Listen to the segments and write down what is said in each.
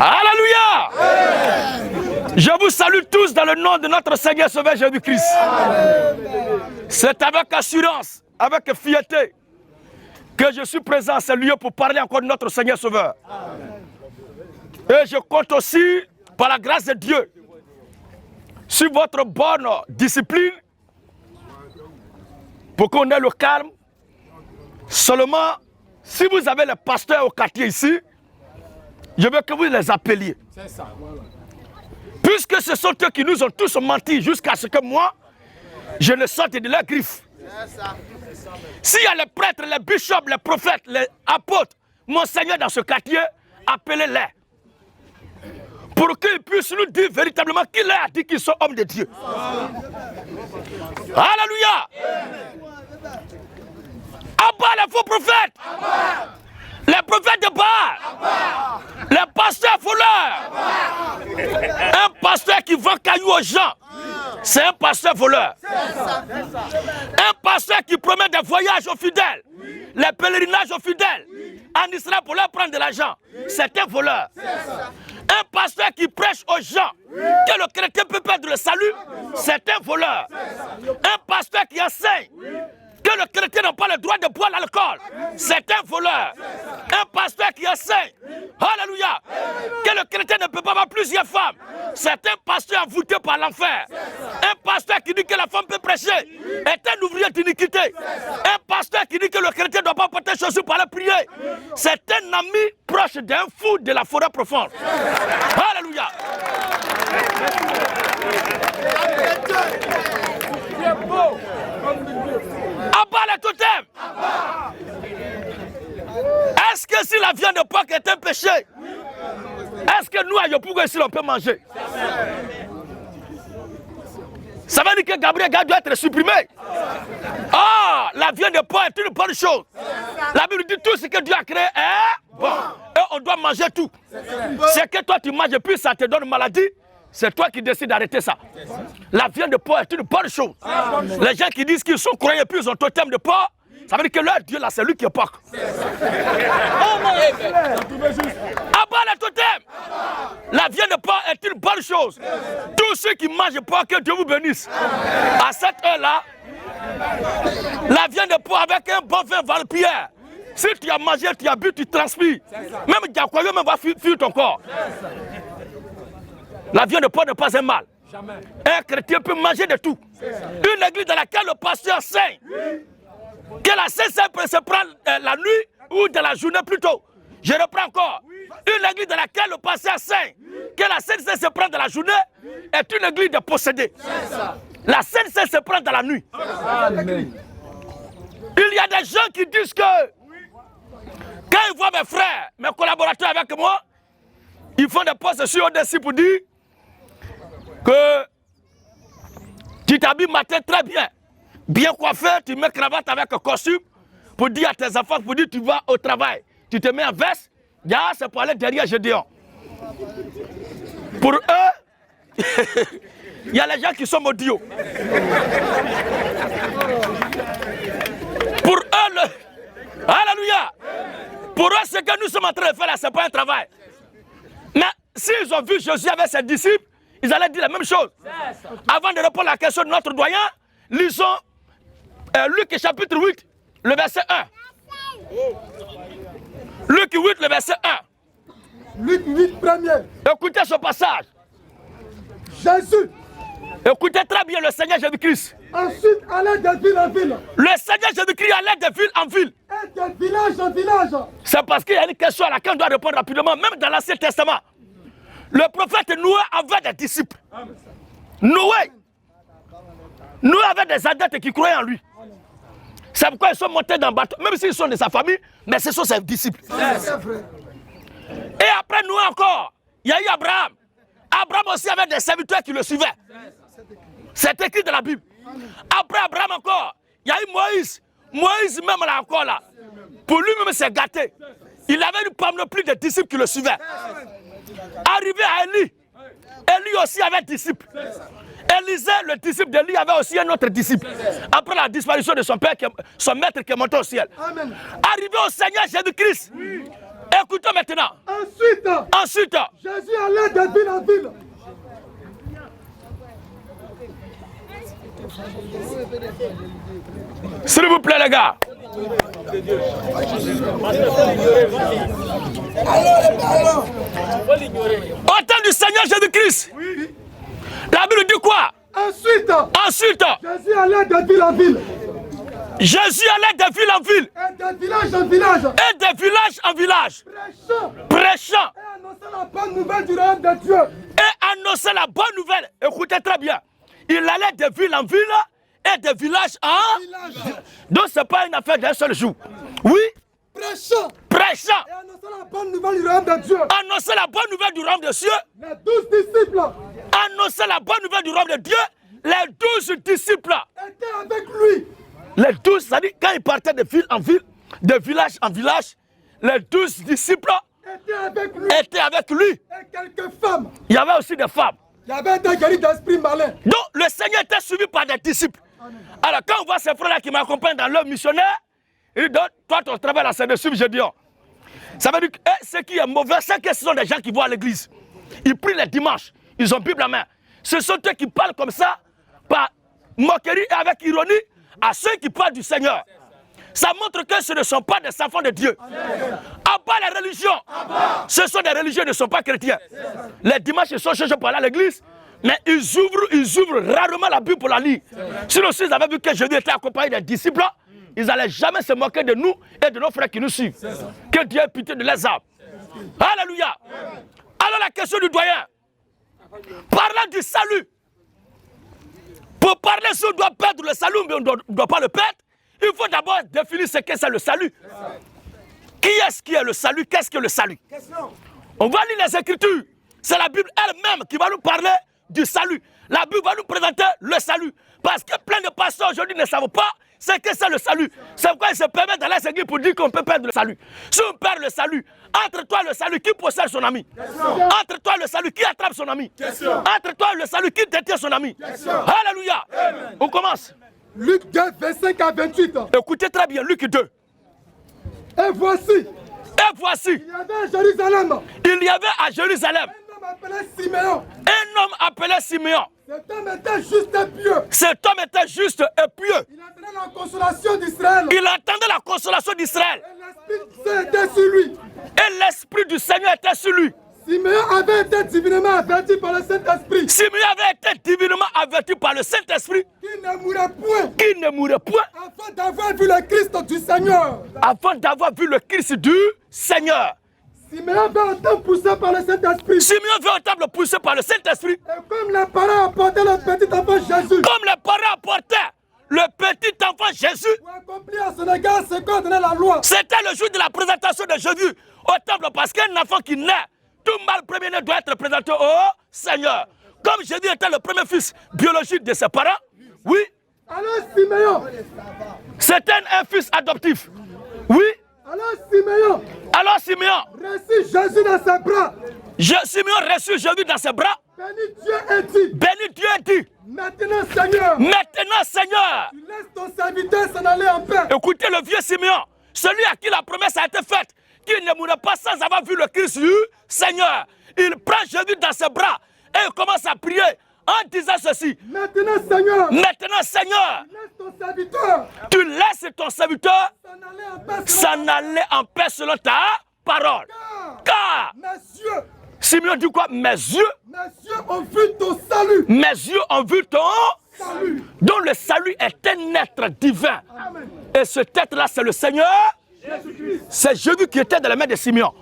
Alléluia. Je vous salue tous dans le nom de notre Seigneur Sauveur Jésus-Christ. C'est avec assurance, avec fierté que je suis présent à ce lieu pour parler encore de notre Seigneur Sauveur. Et je compte aussi, par la grâce de Dieu, sur votre bonne discipline pour qu'on ait le calme. Seulement, si vous avez les pasteurs au quartier ici, je veux que vous les appeliez. Puisque ce sont eux qui nous ont tous menti jusqu'à ce que moi, je ne sorte de leurs griffes. S'il y a les prêtres, les bishops, les prophètes, les apôtres, mon Seigneur dans ce quartier, appelez-les. Pour qu'ils puissent nous dire véritablement qui leur a dit qu'ils sont hommes de Dieu. Alléluia. Abat les faux prophètes. Les prophètes de Baal. Les pasteurs voleurs. Un pasteur qui vend cailloux aux gens, c'est un pasteur voleur. Un pasteur qui promet des voyages aux fidèles, les pèlerinages aux fidèles, en Israël pour leur prendre de l'argent, c'est un voleur. Un pasteur qui prêche aux gens que le chrétien peut perdre le salut, c'est un voleur. Un pasteur qui enseigne que le chrétien n'a pas le droit de boire l'alcool, c'est un voleur. Un pasteur qui enseigne, alléluia, que le chrétien ne peut pas avoir plusieurs femmes, c'est un pasteur envoûté par l'enfer. Un pasteur qui dit que la femme peut prêcher est un ouvrier d'iniquité. Un pasteur qui dit que le chrétien ne doit pas porter chaussures pour aller prier, c'est un ami proche d'un fou de la forêt profonde. Alléluia. Abat les totems. Est-ce que si la viande de porc est un péché, est-ce que nous à Yopougo ici on peut manger? Ça veut dire que Gabriel doit être supprimé. Ah, la viande de porc est une bonne chose. La Bible dit tout ce que Dieu a créé est bon. Et on doit manger tout. C'est que toi tu manges et puis ça te donne maladie. C'est toi qui décides d'arrêter ça. La viande de porc est une bonne chose. Les gens qui disent qu'ils sont croyants et puis ils ont totem de porc, ça veut dire que leur Dieu là, c'est lui qui est porc. Abat les totems. La viande de porc est une bonne chose. Tous ceux qui mangent porc, que Dieu vous bénisse. À cette heure-là, la viande de porc avec un bon vin Valpierre. Si tu as mangé, tu as bu, tu transpires. Même Diakoyo même va fuir ton corps. La viande de porc n'est pas un mal. Jamais. Un chrétien peut manger de tout. Une église dans laquelle le pasteur enseigne que la Sainte Seine peut se prendre la nuit ou de la journée plutôt. Je reprends encore. Une église dans laquelle le pasteur enseigne que la Sainte Seine se prend dans la journée est une église de possédés. La Sainte Seine se prend dans la nuit. Amen. Il y a des gens qui disent que quand ils voient mes frères, mes collaborateurs avec moi, ils font des posts sur ODC pour dire que tu t'habilles matin très bien, bien coiffé, tu mets cravate avec un costume pour dire à tes enfants, pour dire tu vas au travail, tu te mets en veste, c'est pour aller derrière Gédéon. Pour eux, il y a les gens qui sont maudits. Pour eux, alléluia, pour eux, ce que nous sommes en train de faire là, ce n'est pas un travail. Mais s'ils ont vu Jésus avec ses disciples, ils allaient dire la même chose. Avant de répondre à la question de notre doyen, lisons Luc chapitre 8, le verset 1. Luc 8, le verset 1. Luc 8, premier. Écoutez ce passage. Jésus. Écoutez très bien le Seigneur Jésus-Christ. Ensuite, allait de ville en ville. Le Seigneur Jésus-Christ allait de ville en ville. Et de village en village. C'est parce qu'il y a une question à laquelle on doit répondre rapidement, même dans l'Ancien Testament. Le prophète Noé avait des disciples. Noé avait des adeptes qui croyaient en lui. C'est pourquoi ils sont montés dans le bateau, même s'ils sont de sa famille, mais ce sont ses disciples. Et après Noé encore, il y a eu Abraham. Abraham aussi avait des serviteurs qui le suivaient. C'est écrit dans la Bible. Après Abraham encore, il y a eu Moïse. Moïse même là encore là. Pour lui-même s'est gâté. Il avait une panoplie de disciples qui le suivaient. Arrivé à Élie, Élie aussi avait des disciples. Élisée, le disciple d'Élie, avait aussi un autre disciple. Après la disparition de son père, son maître qui est monté au ciel. Amen. Arrivé au Seigneur Jésus-Christ. Oui. Écoutons maintenant. Ensuite, Jésus allait de ville en ville. S'il vous plaît, les gars. Au temps du Seigneur Jésus-Christ. Oui. La Bible dit quoi? Ensuite, Jésus allait de ville en ville. Jésus allait de ville en ville. Et de village en village. Et de village en village. Prêchant. Et annonçant la bonne nouvelle du royaume de Dieu. Et annonçant la bonne nouvelle. Écoutez très bien. Il allait de ville en ville et de village en village. Donc ce n'est pas une affaire d'un seul jour. Oui. Prêchant. Et annonçant la bonne nouvelle du royaume de Dieu. Annonçant la bonne nouvelle du royaume de Dieu. Les 12 disciples. Annonçant la bonne nouvelle du royaume de Dieu. Les 12 disciples étaient avec lui. Les 12, c'est-à-dire quand ils partaient de ville en ville, de village en village, les 12 disciples étaient avec lui. Et quelques femmes. Il y avait aussi des femmes. Il y avait des guéris d'esprit malin. Donc le Seigneur était suivi par des disciples. Amen. Alors quand on voit ces frères-là qui m'accompagnent dans leur missionnaire, ils disent, toi ton travail là c'est de suivre Gédéon. Ça veut dire que ce qui est mauvais, c'est que ce sont des gens qui vont à l'église. Ils prient les dimanches, ils ont Bible à main. Ce sont eux qui parlent comme ça, par moquerie et avec ironie, à ceux qui parlent du Seigneur. Ça montre que ce ne sont pas des enfants de Dieu. À part les religions, ce sont des religieux, ne sont pas chrétiens. Les dimanches, ils sont cherchés par là à l'église, mais ils ouvrent rarement la Bible pour la lire. Sinon, s'ils avaient vu que Jésus était accompagné des disciples, ils n'allaient jamais se moquer de nous et de nos frères qui nous suivent. Que Dieu ait pitié de les âmes. Alléluia. Alors la question du doyen, parlant du salut. Pour parler si on doit perdre le salut, mais on ne doit pas le perdre, il faut d'abord définir ce qu'est le salut. Qui est-ce qui est le salut? Qu'est-ce que le salut? On va lire les Écritures. C'est la Bible elle-même qui va nous parler du salut. La Bible va nous présenter le salut. Parce que plein de pasteurs aujourd'hui ne savent pas ce que c'est le salut. C'est pourquoi ils se permettent d'aller à l'église pour dire qu'on peut perdre le salut. Si on perd le salut, entre toi le salut, qui possède son ami? Entre toi le salut, qui attrape son ami? Entre toi le salut, qui détient son ami? Alléluia. On commence. Luc 2, 25 à 28. Écoutez très bien, Luc 2. Et voici. Il y avait à Jérusalem. Un homme appelé Siméon. Cet homme était juste et pieux. Cet homme était juste et pieux. Il attendait la consolation d'Israël. Il attendait la consolation d'Israël. Et l'Esprit du Seigneur était sur lui. Siméon avait été divinement averti par le Saint-Esprit. Qu'il ne mourrait point. Afin d'avoir vu le Christ du Seigneur. Siméon veut entendre pousser par le Saint-Esprit. Et comme les parents apportaient le petit enfant Jésus. Pour accomplir à son égard ce qu'ordonnait la loi. C'était le jour de la présentation de Jésus au temple, parce qu'un enfant qui naît, tout mâle premier-né doit être présenté au Seigneur. Comme Jésus était le premier fils biologique de ses parents, oui. Alors Siméon. C'était un fils adoptif. Oui. Alors Siméon. Reçut Jésus dans ses bras. Siméon reçut Jésus dans ses bras. Béni Dieu et dit. Maintenant Seigneur. Tu laisses ton serviteur s'en aller en paix. Écoutez le vieux Siméon. Celui à qui la promesse a été faite. Qu'il ne mourra pas sans avoir vu le Christ du Seigneur. Il prend Jésus dans ses bras et il commence à prier en disant ceci. Maintenant Seigneur. Tu laisses ton serviteur s'en aller en paix selon ta parole. Car Simeon dit quoi? Mes yeux ont vu ton salut. Mes yeux ont vu ton salut. Donc le salut est un être divin. Amen. Et ce être-là, c'est le Seigneur. C'est Jésus qui était dans la main de Simeon.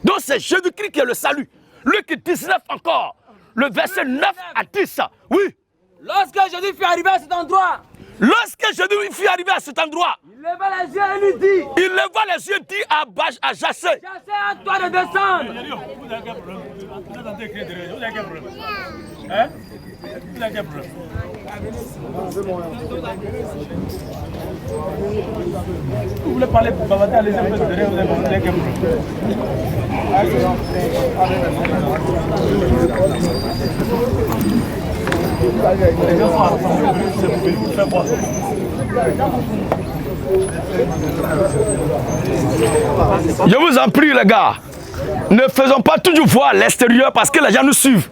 Donc c'est Jésus-Christ qui est le salut. Luc 19 encore, le verset 9 à 10. Oui. Lorsque Jésus fut arrivé à cet endroit. Il leva les yeux et dit à Jassé. Jassé, à toi de descendre. Vous voulez parler pour Babata, allez-y, vous avez quel problème? Je vous en prie, les gars, ne faisons pas toujours voir à l'extérieur parce que les gens nous suivent.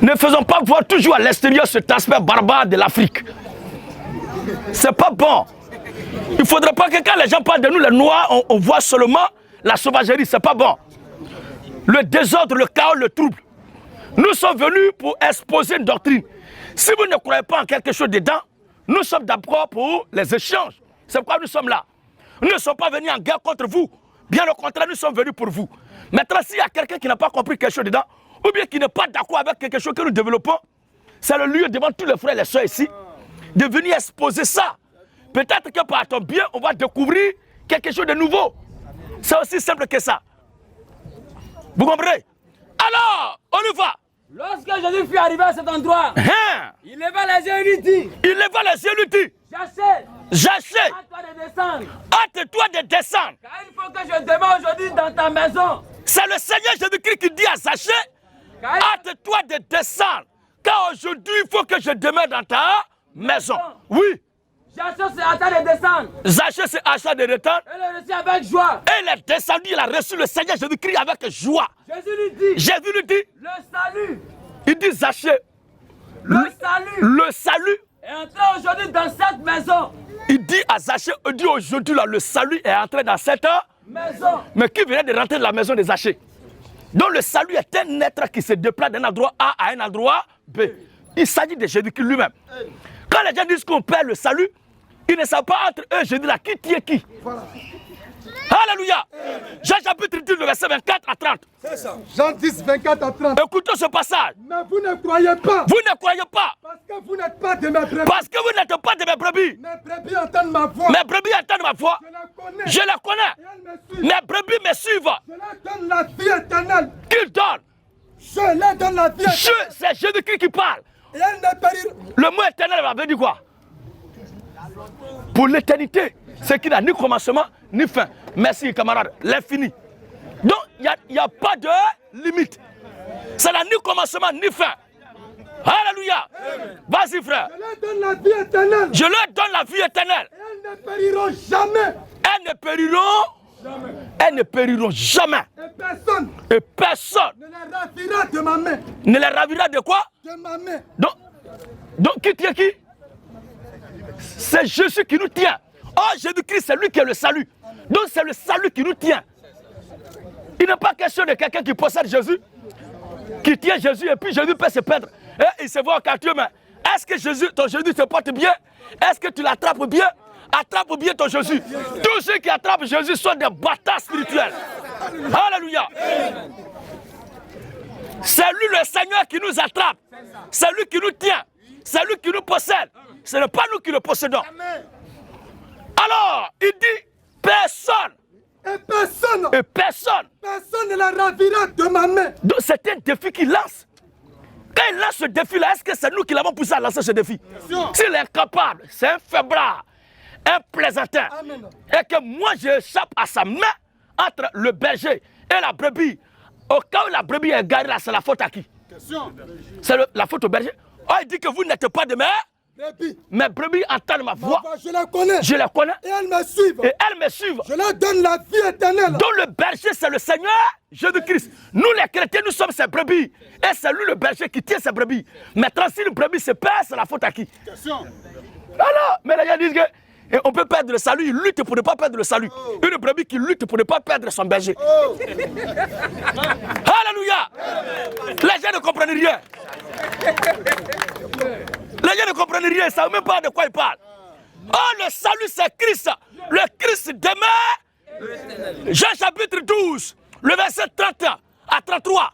Ne faisons pas voir toujours à l'extérieur cet aspect barbare de l'Afrique. C'est pas bon. Il ne faudrait pas que quand les gens parlent de nous, les Noirs, on voit seulement la sauvagerie. C'est pas bon. Le désordre, le chaos, le trouble. Nous sommes venus pour exposer une doctrine. Si vous ne croyez pas en quelque chose dedans, nous sommes d'abord pour les échanges. C'est pourquoi nous sommes là. Nous ne sommes pas venus en guerre contre vous. Bien au contraire, nous sommes venus pour vous. Maintenant, s'il y a quelqu'un qui n'a pas compris quelque chose dedans, ou bien qui n'est pas d'accord avec quelque chose que nous développons, c'est le lieu devant tous les frères et les soeurs ici, de venir exposer ça. Peut-être que par ton bien, on va découvrir quelque chose de nouveau. C'est aussi simple que ça. Vous comprenez? Alors, on y va. Lorsque Jésus fut arrivé à cet endroit, il leva les yeux et lui dit, J'achète à toi de descendre. Hâte-toi de descendre. Car il faut que je demeure aujourd'hui dans ta maison. C'est le Seigneur Jésus-Christ qui dit à Zachée, hâte-toi de descendre. Car aujourd'hui, il faut que je demeure dans ta maison. Oui. Zachée s'est hâté de descendre. Zachée s'est hâté de descendre. Et le reçut avec joie. Et il est descendu, il a reçu le Seigneur Jésus-Christ avec joie. Jésus lui dit, le salut. Il dit Zachée, le salut est entré aujourd'hui dans cette maison. Il dit à Zachée, il dit aujourd'hui là, le salut est entré dans cette maison. Mais qui venait de rentrer dans la maison de Zachée? Donc le salut est un être qui se déplace d'un endroit A à un endroit B. Il s'agit de Jésus-Christ lui-même. Quand les gens disent qu'on perd le salut, ils ne savent pas entre eux, je dis là, qui tient qui. Voilà. Alléluia. Jean chapitre 10, le verset 24 à 30. C'est ça. Jean 10, 24 à 30. Écoutons ce passage. Mais vous ne croyez pas. Vous ne croyez pas. Parce que vous n'êtes pas de mes brebis. Parce que vous n'êtes pas de mes brebis. Mes brebis entendent ma voix. Mes brebis entendent ma voix. Je la connais. Je la connais. Mes brebis me suivent. Je leur donne la vie éternelle. Qui donne? Je leur donne la vie éternelle. C'est Jésus-Christ qui parle. Et elles ne périront. Le mot éternel va dire quoi? Pour l'éternité. C'est qui n'a ni commencement ni fin. Merci camarades, l'infini. Donc il n'y a pas de limite. Ça n'a ni commencement ni fin. Alléluia. Vas-y frère. Je leur donne la vie éternelle. Je leur donne la vie éternelle. Et elles ne périront jamais. Elles ne périront jamais. Elles ne périront jamais. Et personne ne les ravira de ma main. Ne les ravira de quoi? De ma main. Donc qui tient qui? C'est Jésus qui nous tient. Oh, Jésus-Christ, c'est lui qui est le salut. Donc c'est le salut qui nous tient. Il n'est pas question de quelqu'un qui possède Jésus, qui tient Jésus et puis Jésus peut se perdre. Et il se voit au quartier, mais est-ce que ton Jésus se porte bien? Est-ce que tu l'attrapes bien? Attrape bien ton Jésus. Tous ceux qui attrapent Jésus sont des bâtards spirituels. Alléluia. C'est lui le Seigneur qui nous attrape. C'est lui qui nous tient. C'est lui qui nous possède. Ce n'est pas nous qui le possédons. Alors, il dit personne. Et personne. Et personne. Personne ne la ravira de ma main. Donc c'est un défi qu'il lance. Quand il lance ce défi-là, est-ce que c'est nous qui l'avons poussé à lancer ce défi? S'il est capable, c'est un faiblard, un plaisantin. Amen. Et que moi j'échappe à sa main entre le berger et la brebis. Au cas où la brebis est garée là, c'est la faute à qui? C'est la faute au berger. Oh, il dit que vous n'êtes pas de mes brebis entendent ma voix. Je la connais. Je la connais. Et elles me suivent. Et elles me suivent. Je leur donne la vie éternelle. Donc le berger, c'est le Seigneur Jésus-Christ. Nous les chrétiens, nous sommes ses brebis. Et c'est lui le berger qui tient ses brebis. Maintenant, si le brebis se perd, c'est la faute à qui? Alors, mais les gens disent que on peut perdre le salut, il lutte pour ne pas perdre le salut. Une brebis qui lutte pour ne pas perdre son berger. Alléluia. Les gens ne comprennent rien. Les gens ne comprennent rien, ils ne savent même pas de quoi ils parlent. Oh, le salut, c'est Christ. Le Christ demeure. Jean chapitre 12, le verset 30 à 33.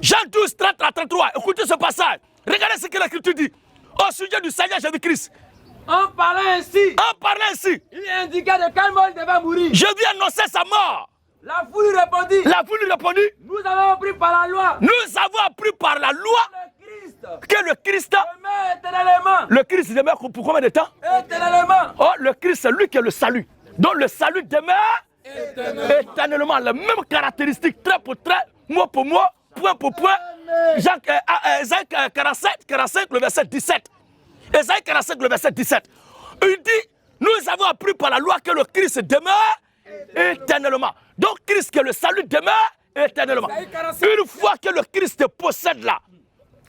Jean 12, 30 à 33. Écoutez ce passage. Regardez ce que l'Écriture dit au sujet du Seigneur Jésus-Christ. En parlant ainsi, il indiquait de quelle mort il devait mourir. Je viens annoncer sa mort. La foule lui répondit. Nous avons appris par la loi. Nous avons appris par la loi que le Christ demeure éternellement. Le Christ demeure pour combien de temps? Éternellement. Oh, le Christ, c'est lui qui est le salut. Donc le salut demeure éternellement. Les mêmes caractéristiques, trait pour trait, mot pour mot, point pour point. Ésaïe 45, le verset 17. Ésaïe 45, le verset 17. Il dit, nous avons appris par la loi que le Christ demeure éternellement. Donc Christ, que le salut demeure éternellement. Une fois que le Christ te possède là,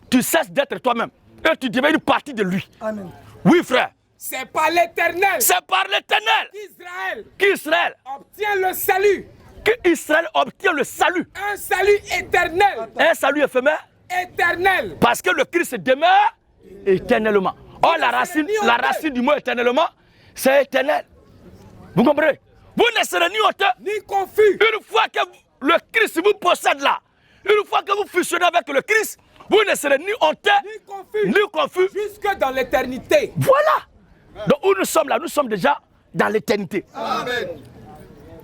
tu cesses d'être toi-même et tu deviens une partie de lui. Amen. Oui, frère. C'est par l'Éternel. C'est par l'Éternel qu'Israël obtient le salut. Qu'Israël obtient le salut. Un salut éternel. Un salut éphémère. Éternel. Parce que le Christ demeure éternellement. Or, la racine du mot éternellement, c'est éternel. Vous comprenez? Vous ne serez ni hauteur, ni confus. Une fois que le Christ vous possède là, une fois que vous fusionnez avec le Christ, vous ne serez ni honteux, ni confus. Jusque dans l'éternité. Voilà. Donc où nous sommes là, nous sommes déjà dans l'éternité. Amen.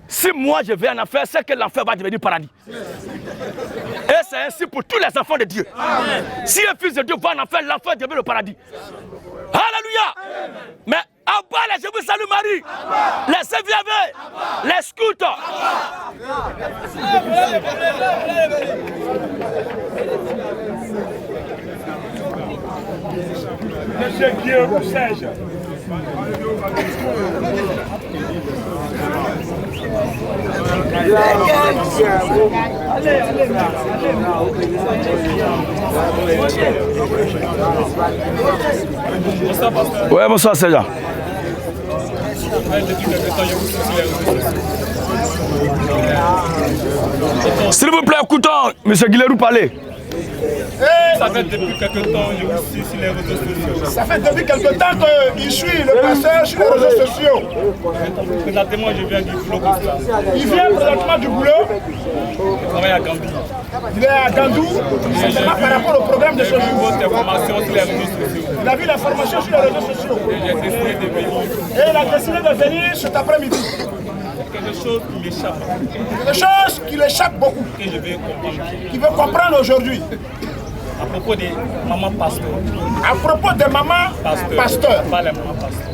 Si moi je vais en enfer, c'est que l'enfer va devenir paradis. Et c'est ainsi pour tous les enfants de Dieu. Amen. Si un fils de Dieu va en enfer, l'enfer devient le paradis. Alléluia. Amen. Mais en bas, les je vous salue Marie. Amen. Les CVV, les scouts. Monsieur Guillaume, où sais-je? Ouais, bonsoir, Seigneur. S'il vous plaît, écoutons M. Guilherou parler. Ça fait depuis quelque temps que je vous suis sur les réseaux sociaux. Ça fait depuis quelque temps qu'il suit le pasteur sur les réseaux sociaux. Présentement, je viens du boulot Costa. Il vient présentement du boulot. Je travaille à Gambie. Il est à Gandou. Simplement par rapport au programme de ce jour. Votre information sur les réseaux sociaux. Il a vu l'information sur les réseaux sociaux. J'ai décidé de venir. Et il a décidé de venir cet après-midi. Quelque chose qui m'échappe. Quelque chose qui l'échappe beaucoup. Que je vais comprendre. Qu'il veut comprendre aujourd'hui. À propos des mamans pasteurs. À propos des mamans pasteurs. Pas les mamans pasteurs.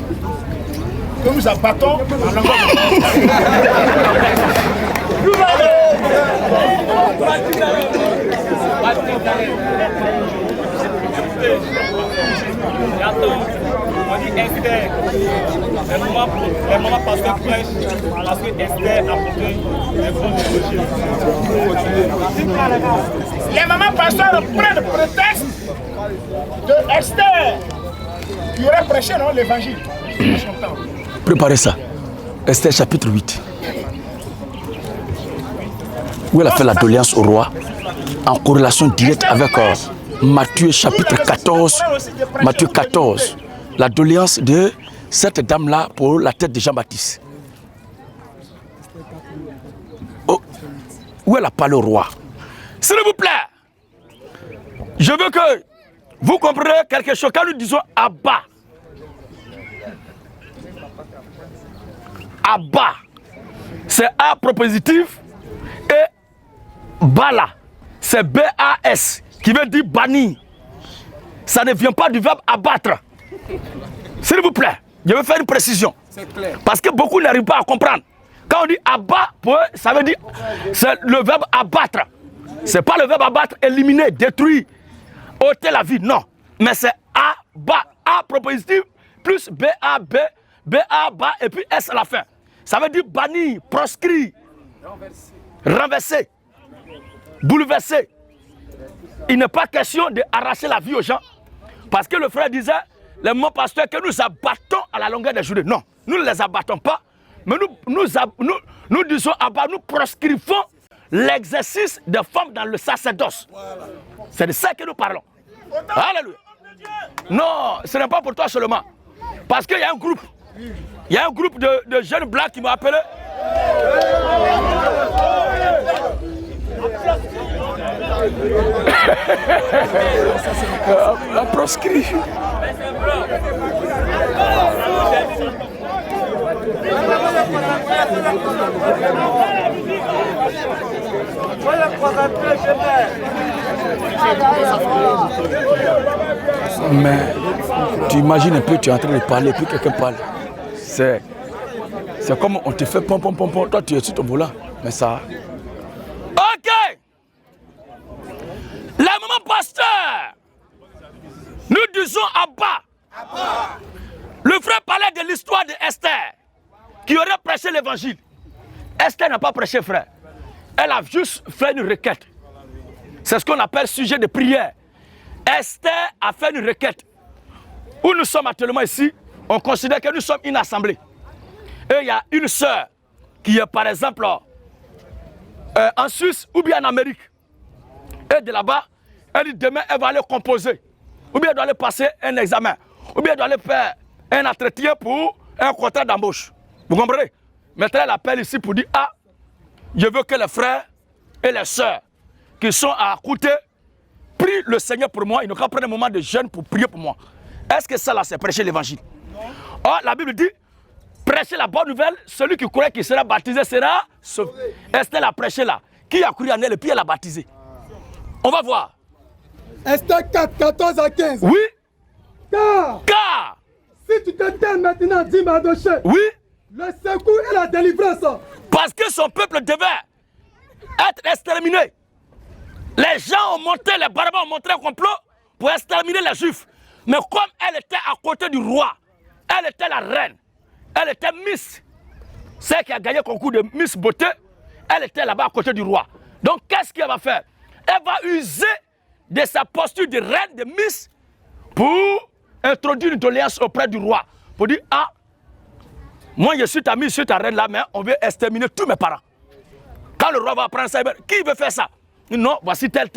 Que nous abattons en langage de J'attends, on dit Esther. Les mamans pasteurs prêchent parce que Esther a porté les bons élogieux. Les mamans pasteurs prennent prétexte de Esther qui aurait prêché l'évangile. Préparez ça. Esther chapitre 8. Où elle a fait la doléance au roi en corrélation directe avec Matthieu chapitre 14. Matthieu 14. La doléance de cette dame-là pour la tête de Jean-Baptiste. Oh, où elle a parlé au roi. S'il vous plaît, je veux que vous compreniez quelque chose. Quand nous disons Abba, Abba, c'est A propositif et Bala, c'est B-A-S, qui veut dire banni. Ça ne vient pas du verbe abattre. S'il vous plaît, je vais faire une précision. C'est clair. Parce que beaucoup n'arrivent pas à comprendre. Quand on dit abat, ça veut dire, c'est le verbe abattre. C'est pas le verbe abattre, éliminer, détruire, ôter la vie, non. Mais c'est A-ba, A propositif, plus B-A-B, B-A-ba, et puis S à la fin. Ça veut dire bannir, proscrit, renverser, bouleverser. Il n'est pas question d'arracher la vie aux gens. Parce que le frère disait, les mots pasteurs, que nous abattons à la longueur des journées. Non, nous ne les abattons pas. Mais nous disons, nous proscrivons l'exercice des femmes dans le sacerdoce. Voilà. C'est de ça que nous parlons. Alléluia. Non, ce n'est pas pour toi seulement. Parce qu'il y a un groupe. Il y a un groupe de jeunes blancs qui m'ont appelé. La proscrit. Mais tu imagines un peu, tu es en train de parler, puis quelqu'un parle. C'est comme on te fait pom pom pom pom, toi tu es sur ton volant. Mais ça. Ok. à bas. Le frère parlait de l'histoire d'Esther, qui aurait prêché l'évangile. Esther n'a pas prêché, frère. Elle a juste fait une requête. C'est ce qu'on appelle sujet de prière. Esther a fait une requête. Où nous sommes actuellement ici, on considère que nous sommes une assemblée. Et il y a une sœur qui est par exemple en Suisse ou bien en Amérique. Et de là-bas, elle dit demain elle va aller composer. Ou bien elle doit aller passer un examen. Ou bien elle doit aller faire un entretien pour un contrat d'embauche. Vous comprenez? Maintenant elle appelle ici pour dire, ah, je veux que les frères et les sœurs qui sont à côté prient le Seigneur pour moi. Ils n'ont qu'à prendre un moment de jeûne pour prier pour moi. Est-ce que ça là c'est prêcher l'évangile? Oh, la Bible dit, prêcher la bonne nouvelle, celui qui croit qu'il sera baptisé sera sauvé. Esther l'a prêché là. Qui a cru en elle et puis elle l'a baptisé? On va voir. Esther 4, 14 à 15. Oui. Car si tu te tais maintenant, dit Mardochée, oui. Le secours et la délivrance. Parce que son peuple devait être exterminé. Les gens ont monté, les barbares ont monté un complot pour exterminer les Juifs. Mais comme elle était à côté du roi, elle était la reine, elle était Miss, celle qui a gagné le concours de Miss Beauté, elle était là-bas à côté du roi. Donc qu'est-ce qu'elle va faire? Elle va user de sa posture de reine, de Miss, pour introduire une doléance auprès du roi. Pour dire, ah, moi je suis ta Miss, je suis ta reine là, mais on veut exterminer tous mes parents. Quand le roi va prendre ça, qui veut faire ça? Non, voici tel.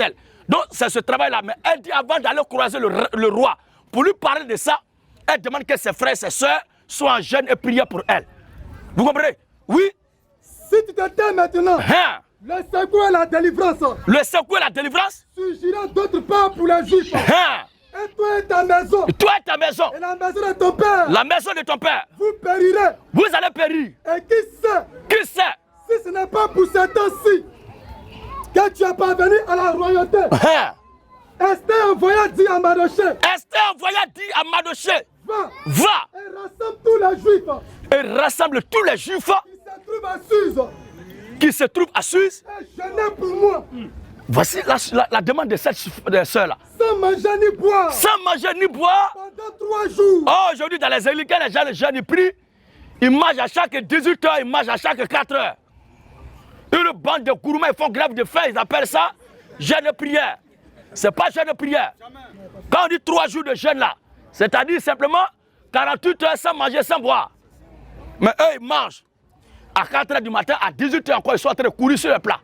Donc c'est ce travail-là. Mais elle dit avant d'aller croiser le roi, pour lui parler de ça, elle demande que ses frères et ses soeurs soient en jeûne et prier pour elle. Vous comprenez? Oui. Si tu te tais maintenant, le secours et la délivrance. Le secours et la délivrance surgira d'autre part pour les Juifs. Et toi et ta maison. Toi et ta maison. Et la maison de ton père. La maison de ton père. Vous périrez. Vous allez périr. Et qui sait? Qui sait? Si ce n'est pas pour ces temps-ci que tu es parvenu à la royauté. Esther envoya dit à Mardochée. Esther envoya dit à Mardochée. Va. Et rassemble tous les Juifs. Et rassemble tous les Juifs. Qui se trouvent à Suse. Qui se trouvent à Suse. Et jeûnez pour moi. Voici la demande de cette sœur-là. Sans manger ni boire. Sans manger ni boire. Pendant 3 jours. Oh, aujourd'hui, dans les églises, les gens, ils prient. Ils mangent à chaque 18 heures, ils mangent à chaque 4 heures. Une bande de gourmands, ils font grève de faim, ils appellent ça jeûne prière. Ce n'est pas jeûne prière. Quand on dit 3 jours de jeûne là, c'est-à-dire simplement 48 heures sans manger, sans boire. Mais eux, ils mangent. À 4 heures du matin, à 18 heures encore, ils sont en train de courir sur le plat.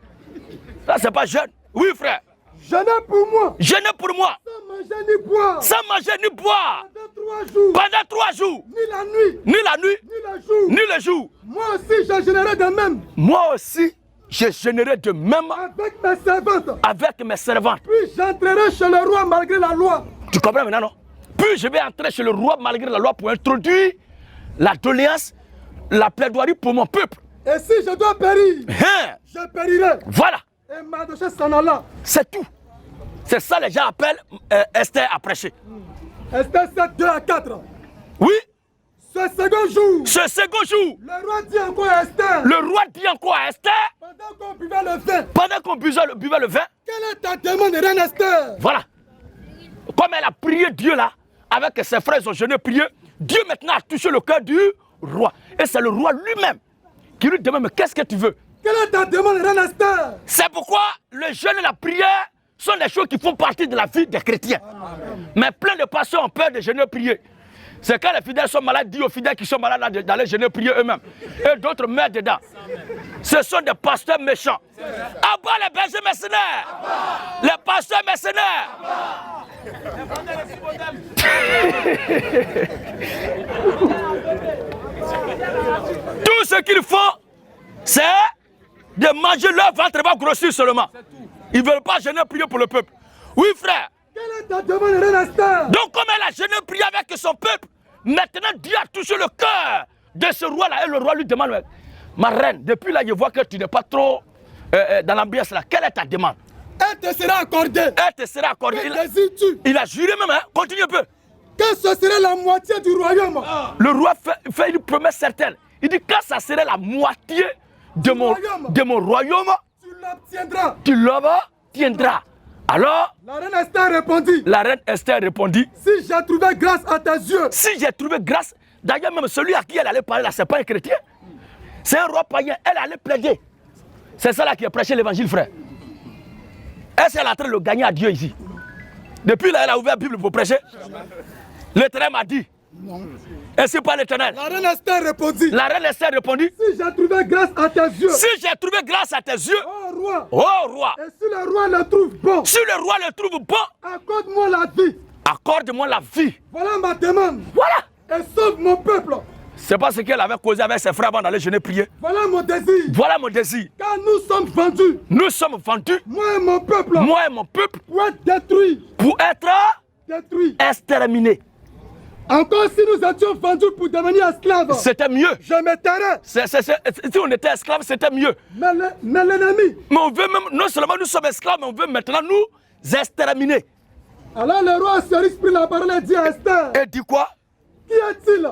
Ça, c'est pas jeûne. Oui, frère. Jeûnez pour moi. Jeûnez pour moi. Sans manger ni boire. Sans manger ni boire. Pendant 3 jours. Pendant 3 jours. Ni la nuit. Ni la nuit. Ni le jour. Ni le jour. Moi aussi, je jeûnerai de même. Moi aussi, je jeûnerai de même. Avec mes servantes. Avec mes servantes. Puis j'entrerai chez le roi malgré la loi. Tu comprends maintenant, non? Puis je vais entrer chez le roi malgré la loi pour introduire la doléance, la plaidoirie pour mon peuple. Et si je dois périr, je périrai. Voilà. Et Mardochée s'en alla. C'est tout. C'est ça les gens appellent Esther à prêcher. Esther 7, 2 à 4. Oui. Ce second jour. Ce second jour. Le roi dit encore à Esther. Le roi dit encore à Esther. Pendant qu'on buvait le vin. Pendant qu'on buvait le vin. Quelle est ta demande, reine Esther? Voilà. Comme elle a prié Dieu là, avec ses frères, ils ont jeûné, prié, Dieu maintenant a touché le cœur du roi. Et c'est le roi lui-même qui lui demande, mais qu'est-ce que tu veux? Quelle est ta demande, reine Esther? C'est pourquoi le jeûne et la prière sont des choses qui font partie de la vie des chrétiens. Mais plein de pasteurs ont peur de jeûner et prier. C'est quand les fidèles sont malades, dit aux fidèles qui sont malades d'aller jeûner et prier eux-mêmes. Et d'autres meurent dedans. Ce sont des pasteurs méchants. À bas les bergers mercenaires! Les pasteurs mercenaires! Tout ce qu'ils font, c'est de manger leur ventre va grossir seulement. Ils ne veulent pas jeûner et prier pour le peuple. Oui, frère. Quelle est ta demande, reine Esther? Donc, comme elle a jeûné et prié avec son peuple, maintenant Dieu a touché le cœur de ce roi-là. Et le roi lui demande, ma reine, depuis là, je vois que tu n'es pas trop dans l'ambiance là. Quelle est ta demande? Elle te sera accordée. Elle te sera accordée. Il a juré même, hein? Continue un peu. Quand ce serait la moitié du royaume. Le roi fait une promesse certaine. Il dit, quand ça serait la moitié de mon royaume, tu l'obtiendras. Tu l'obtiendras. Alors, la reine Esther répondit. La reine Esther répondit. Si j'ai trouvé grâce à tes yeux. Si j'ai trouvé grâce. D'ailleurs, même celui à qui elle allait parler là, c'est pas un chrétien. C'est un roi païen. Elle allait plaider. C'est ça là qui a prêché l'évangile, frère. Est-ce qu'elle est en train de le gagner à Dieu ici? Depuis là, elle a ouvert la Bible pour prêcher. L'Éternel m'a dit. Ainsi par l'Éternel. La reine Esther répondit. La reine Esther répondit. Si j'ai trouvé grâce à tes yeux. Si j'ai trouvé grâce à tes yeux. Oh roi. Oh roi. Et si le roi le trouve bon. Si le roi le trouve bon. Accorde-moi la vie. Accorde-moi la vie. Voilà ma demande. Voilà. Et sauve mon peuple. C'est pas ce qu'elle avait causé avec ses frères avant d'aller jeûner prier. Voilà mon désir. Voilà mon désir. Car nous sommes vendus. Nous sommes vendus. Moi et mon peuple. Moi et mon peuple. Pour être détruits. Pour être détruits. Exterminés. Encore si nous étions vendus pour devenir esclaves. C'était mieux. Je me tairais. Si on était esclaves, c'était mieux. Mais l'ennemi. Mais on veut même, non seulement nous sommes esclaves, mais on veut maintenant nous exterminer. Alors le roi Cyrus prit la parole et dit à Esther. Et dit quoi? Qui est-il?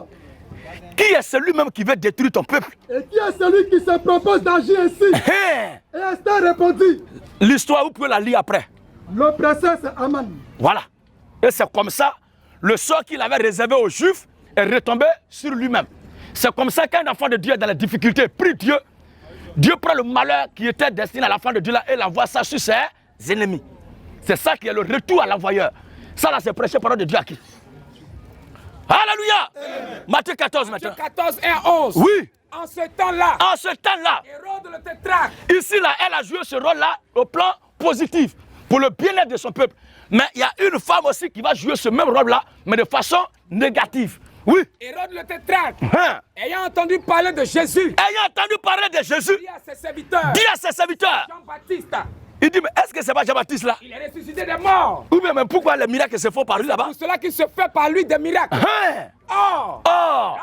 Qui est celui-même qui veut détruire ton peuple? Et qui est celui qui se propose d'agir ainsi? Et Esther répondit. L'histoire, vous pouvez la lire après. L'oppresseur, c'est Aman. Voilà. Et c'est comme ça, le sort qu'il avait réservé aux Juifs est retombé sur lui-même. C'est comme ça qu'un enfant de Dieu est dans la difficulté, prie Dieu. Dieu prend le malheur qui était destiné à l'enfant de Dieu là et l'envoie ça sur ses ennemis. C'est ça qui est le retour à l'envoyeur. Ça là, c'est prêcher parole de Dieu à qui? Alléluia. Matthieu 14 maintenant. Matthieu 14 et 11. Oui. En ce temps-là. En ce temps-là. Hérode le tétrarque. Ici là, elle a joué ce rôle-là au plan positif pour le bien-être de son peuple. Mais il y a une femme aussi qui va jouer ce même rôle-là, mais de façon négative. Oui. Hérode le tétrarque, ayant entendu parler de Jésus, ayant entendu parler de Jésus, dit à ses serviteurs, Jean-Baptiste, il dit, mais est-ce que c'est pas Jean-Baptiste là? Il est ressuscité des morts. Ou bien, mais pourquoi les miracles se font par lui là-bas? Pour cela qu'il se fait par lui des miracles. Or,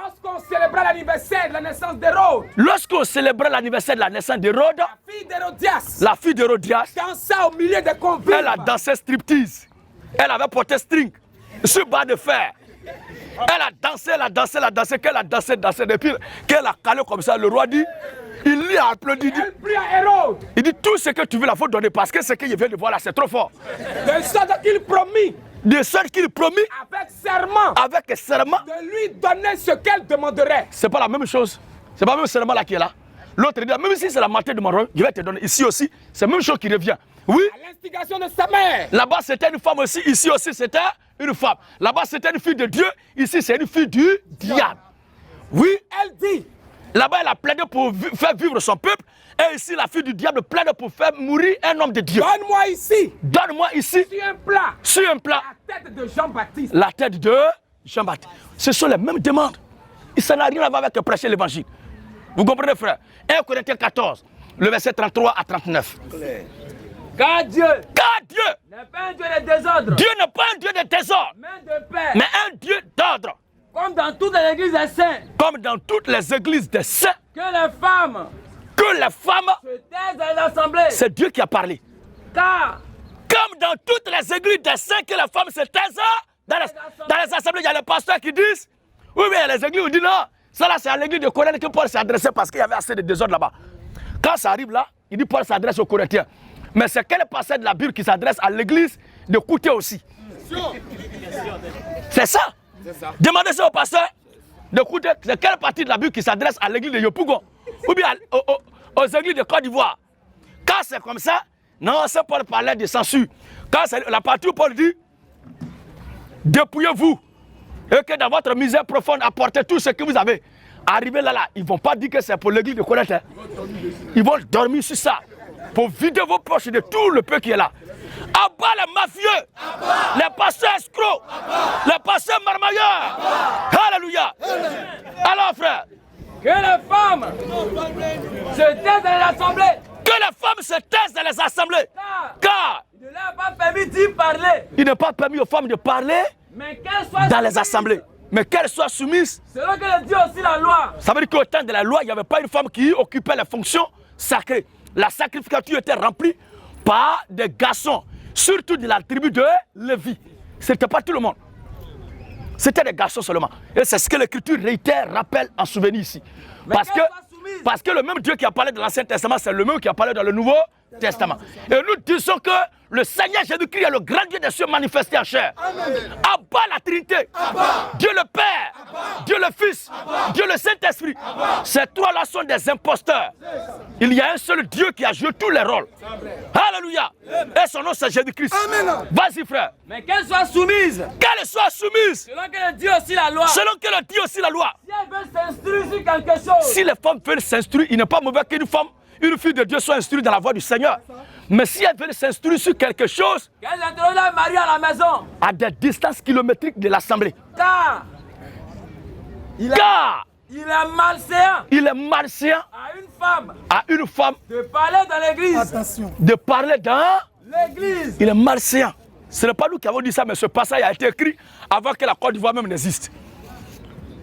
lorsqu'on célébrait l'anniversaire de la naissance d'Hérode, lorsqu'on célébrait l'anniversaire de la naissance d'Hérode, la fille d'Hérodias, dansa au milieu des convives. Elle a dansé striptease. Elle avait porté string sur bas de fer. Elle a dansé, qu'elle a dansé depuis qu'elle a calé comme ça. Le roi dit, il lui a applaudi. Elle prie à Hérode. Il dit, tout ce que tu veux, il faut donner parce que ce que je viens de voir là, c'est trop fort. De sorte qu'il promit. De sorte qu'il promit. Avec serment. Avec serment. De lui donner ce qu'elle demanderait. C'est pas la même chose. C'est pas le même serment là qui est là. L'autre dit, même si c'est la moitié de mon rôle, je vais te donner. Ici aussi, c'est la même chose qui revient. Oui. À l'instigation de sa mère. Là-bas, c'était une femme aussi. Ici aussi, c'était une femme. Là-bas, c'était une fille de Dieu. Ici, c'est une fille du diable. Oui. Elle dit. Là-bas, elle a plaidé pour faire vivre son peuple. Et ici, la fille du diable plaide pour faire mourir un homme de Dieu. Donne-moi ici. Donne-moi ici. Sur un plat. Sur un plat. La tête de Jean-Baptiste. La tête de Jean-Baptiste. Ce sont les mêmes demandes. Ça n'a rien à voir avec prêcher l'évangile. Vous comprenez, frère? 1 Corinthiens 14, le verset 33 à 39. Car Dieu n'est pas un Dieu de désordre. Dieu n'est pas un Dieu de désordre. Mais de paix. Mais un Dieu d'ordre. Comme dans toutes les églises des saints. Comme dans toutes les églises des saints. Que les femmes. Se taisent dans les assemblées. C'est Dieu qui a parlé. Car. Comme dans toutes les églises des saints, que les femmes se taisent dans les assemblées. Il y a les pasteurs qui disent. Oui, mais il y a les églises où ils disent non. Ça là, c'est à l'église de Corinthe que Paul s'est adressé parce qu'il y avait assez de désordre là-bas. Quand ça arrive là, il dit Paul s'adresse aux Corinthiens. Mais c'est quel passage de la Bible qui s'adresse à l'église de Kouté aussi? C'est ça. Demandez ça au pasteur de Kouté. C'est quelle partie de la Bible qui s'adresse à l'église de Yopougon? Ou bien aux églises de Côte d'Ivoire? Quand c'est comme ça, non, c'est Paul parlait de censure. Quand c'est la partie où Paul dit dépouillez-vous. Et que dans votre misère profonde, apportez tout ce que vous avez. Arrivez là, ils ne vont pas dire que c'est pour l'église de Corinthe. Hein. Ils vont dormir sur ça. Pour vider vos poches de tout le peuple qui est là. Abat les mafieux, les pasteurs escrocs, les pasteurs marmailleurs. Alléluia. Alors frère, que les femmes se taisent dans les assemblées. Que les femmes se taisent dans les assemblées. Car il ne leur a pas permis d'y parler. Il n'est pas permis aux femmes de parler. Mais qu'elles soient dans les assemblées. Mais qu'elles soient soumises. Selon que le dit aussi la loi. Ça veut dire qu'au temps de la loi, il n'y avait pas une femme qui occupait les fonctions sacrées. La sacrificature était remplie par des garçons, surtout de la tribu de Lévi. Ce n'était pas tout le monde. C'était des garçons seulement. Et c'est ce que l'Écriture réitère, rappelle en souvenir ici. Parce que le même Dieu qui a parlé dans l'Ancien Testament, c'est le même qui a parlé dans le Nouveau Testament. Et nous disons que le Seigneur Jésus-Christ est le grand Dieu des cieux manifesté en chair. Abba la Trinité. Dieu le Père, Dieu le Fils, Dieu le Saint-Esprit. Ces trois-là sont des imposteurs. Il y a un seul Dieu qui a joué tous les rôles. Alléluia. Et son nom c'est Jésus-Christ. Vas-y frère. Mais qu'elle soit soumise. Qu'elle soit soumise. Selon qu'elle dit aussi la loi. Selon qu'elle dit aussi la loi. Si elle veut s'instruire sur quelque chose. Si les femmes veulent s'instruire, il n'est pas mauvais qu'une femme, une fille de Dieu soit instruite dans la voie du Seigneur. Mais si elle veut s'instruire sur quelque chose, qu'elle introduise la Marie à la maison. À des distances kilométriques de l'assemblée. Car il est malséant à une femme de parler dans l'église. Attention. De parler dans l'église. Il est malséant. Ce n'est pas nous qui avons dit ça, mais ce passage a été écrit avant que la Côte d'Ivoire même n'existe.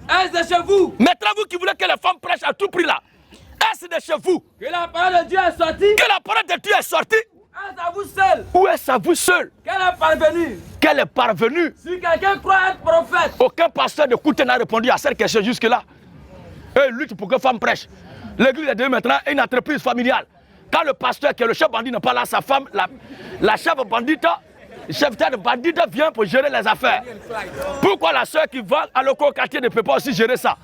Est-ce de chez vous? Maintenant, vous qui voulez que les femmes prêchent à tout prix là, est-ce de chez vous? Que la parole de Dieu est sortie? Que la parole de Dieu est sortie? Est-ce à vous seul? Ou est-ce à vous seul? Qu'elle est parvenue? Qu'elle est parvenue? Si quelqu'un croit être prophète. Aucun pasteur de Kouté n'a répondu à cette question jusque-là. Eux luttent pour que les femmes prêchent. L'église est devenue maintenant une entreprise familiale. Quand le pasteur qui est le chef bandit n'est pas là, sa femme, la chef bandite, le chef de bandite vient pour gérer les affaires. Pourquoi la soeur qui va à quartier ne peut pas aussi gérer ça?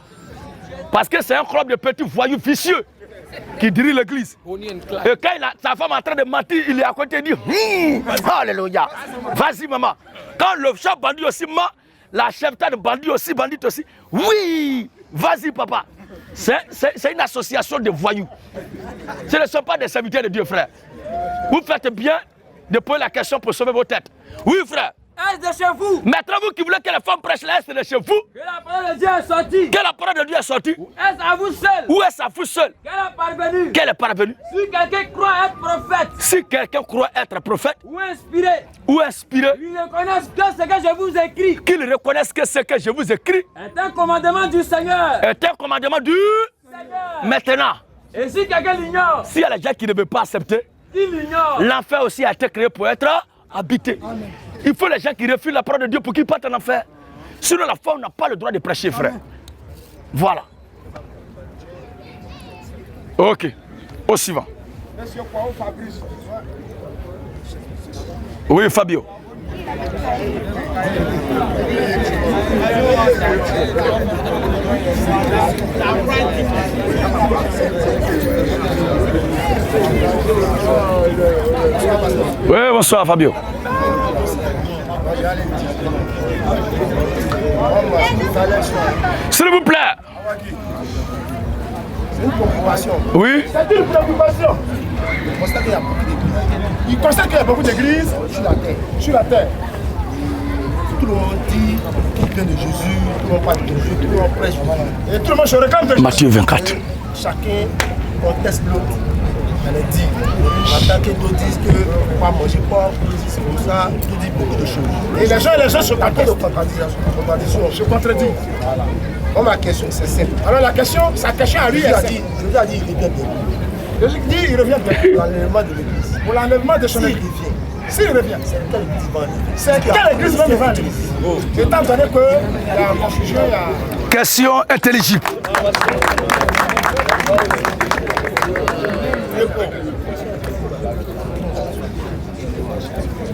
Parce que c'est un club de petits voyous vicieux qui dirige l'église. Et quand sa femme est en train de mentir, il est à côté et dit alléluia. Vas-y maman. Quand le chef bandit aussi ment, la chef de bandit aussi, bandite aussi. Oui, vas-y papa. C'est une association de voyous. Ce ne sont pas des serviteurs de Dieu, frère. Vous faites bien de poser la question pour sauver vos têtes. Oui, frère. Est-ce de chez vous? Maintenant, vous qui voulez que les femmes prêchent l'Est de chez vous. Que la parole de Dieu est sortie. Que la parole de Dieu est sortie. Est-ce à vous seul? Ou est-ce à vous seul? Qu'elle est parvenue. Qu'elle est parvenue. Si quelqu'un croit être prophète. Si quelqu'un croit être prophète. Ou inspiré. Ou inspiré. Qu'il reconnaisse que ce que je vous écris. Qu'il reconnaisse que ce que je vous écris. Est un commandement du Seigneur. Est un commandement du Seigneur. Maintenant. Et si quelqu'un l'ignore. S'il y a des gens qui ne veulent pas accepter. Qui l'ignore. L'enfer aussi a été créé pour être habité. Amen. Il faut les gens qui refusent la parole de Dieu pour qu'ils partent en enfer. Sinon la femme n'a pas le droit de prêcher, frère. Amen. Voilà. Ok. Au suivant. Monsieur Kwao Fabrice. Oui, Fabio. Oui, bonsoir Fabio. S'il vous plaît. C'est une préoccupation. Oui. C'est une préoccupation. Il constate qu'il y a beaucoup d'églises sur la terre. Tout le monde dit qu'il vient de Jésus, tout le monde parle de Jésus, tout le monde prêche. Et tout le monde se réclame de Jésus. Matthieu 24. Chacun conteste l'autre. Elle dit, maintenant que d'autres disent que ne faut pas manger porc, c'est comme ça, tout dit beaucoup de choses. Et les gens se contredisent. Se contredisent. Voilà. Bon, ma question, c'est simple. Alors la question, sa question à lui, Jésus a dit, il revient bientôt. Jésus dit, il revient bientôt pour l'enlèvement de l'église. Pour l'enlèvement de son église. S'il revient, c'est quelle église va venir? Étant donné qu'il y a une confusion, il y a... Question intelligible.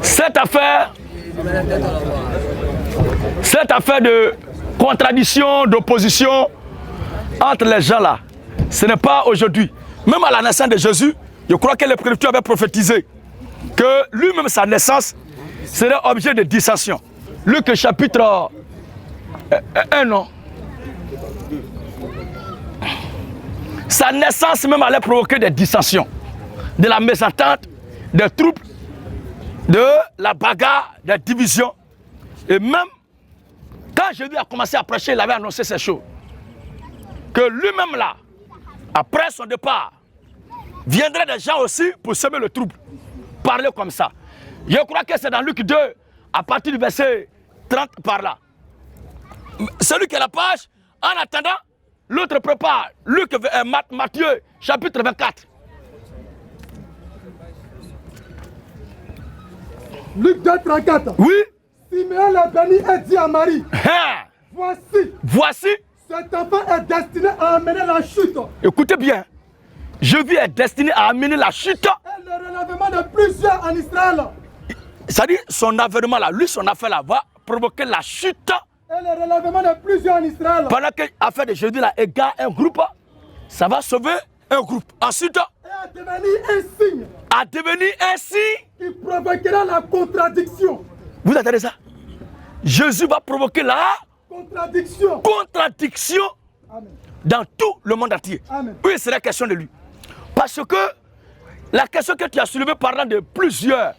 Cette affaire de contradiction, d'opposition entre les gens là, ce n'est pas aujourd'hui. Même à la naissance de Jésus, je crois que l'Écriture avait prophétisé que lui-même, sa naissance, serait objet de dissension. Luc chapitre 1, non. Sa naissance même allait provoquer des dissensions, de la mésentente, des troubles, de la bagarre, des divisions. Et même, quand Jésus a commencé à prêcher, il avait annoncé ces choses. Que lui-même là, après son départ, viendraient des gens aussi pour semer le trouble. Parler comme ça. Je crois que c'est dans Luc 2, à partir du verset 30 par là. Celui qui a la page, en attendant, l'autre prépare. Matthieu, chapitre 24. Luc 2, 34. Oui. Simeon l'a béni et dit à Marie, Voici, cet enfant est destiné à amener la chute. Écoutez bien. Jésus est destiné à amener la chute. Et le relèvement de plusieurs en Israël. C'est-à-dire, son avènement là, lui, son affaire là, va provoquer la chute. Et le relèvement de plusieurs en Israël. Pendant que l'affaire de Jésus là égare un groupe, ça va sauver un groupe. Ensuite, Et à devenir un signe. À devenir un signe. Qui provoquera la contradiction. Vous entendez ça? Jésus va provoquer la contradiction. Amen. Dans tout le monde entier. Amen. Oui, c'est la question de lui. Parce que la question que tu as soulevée parlant de plusieurs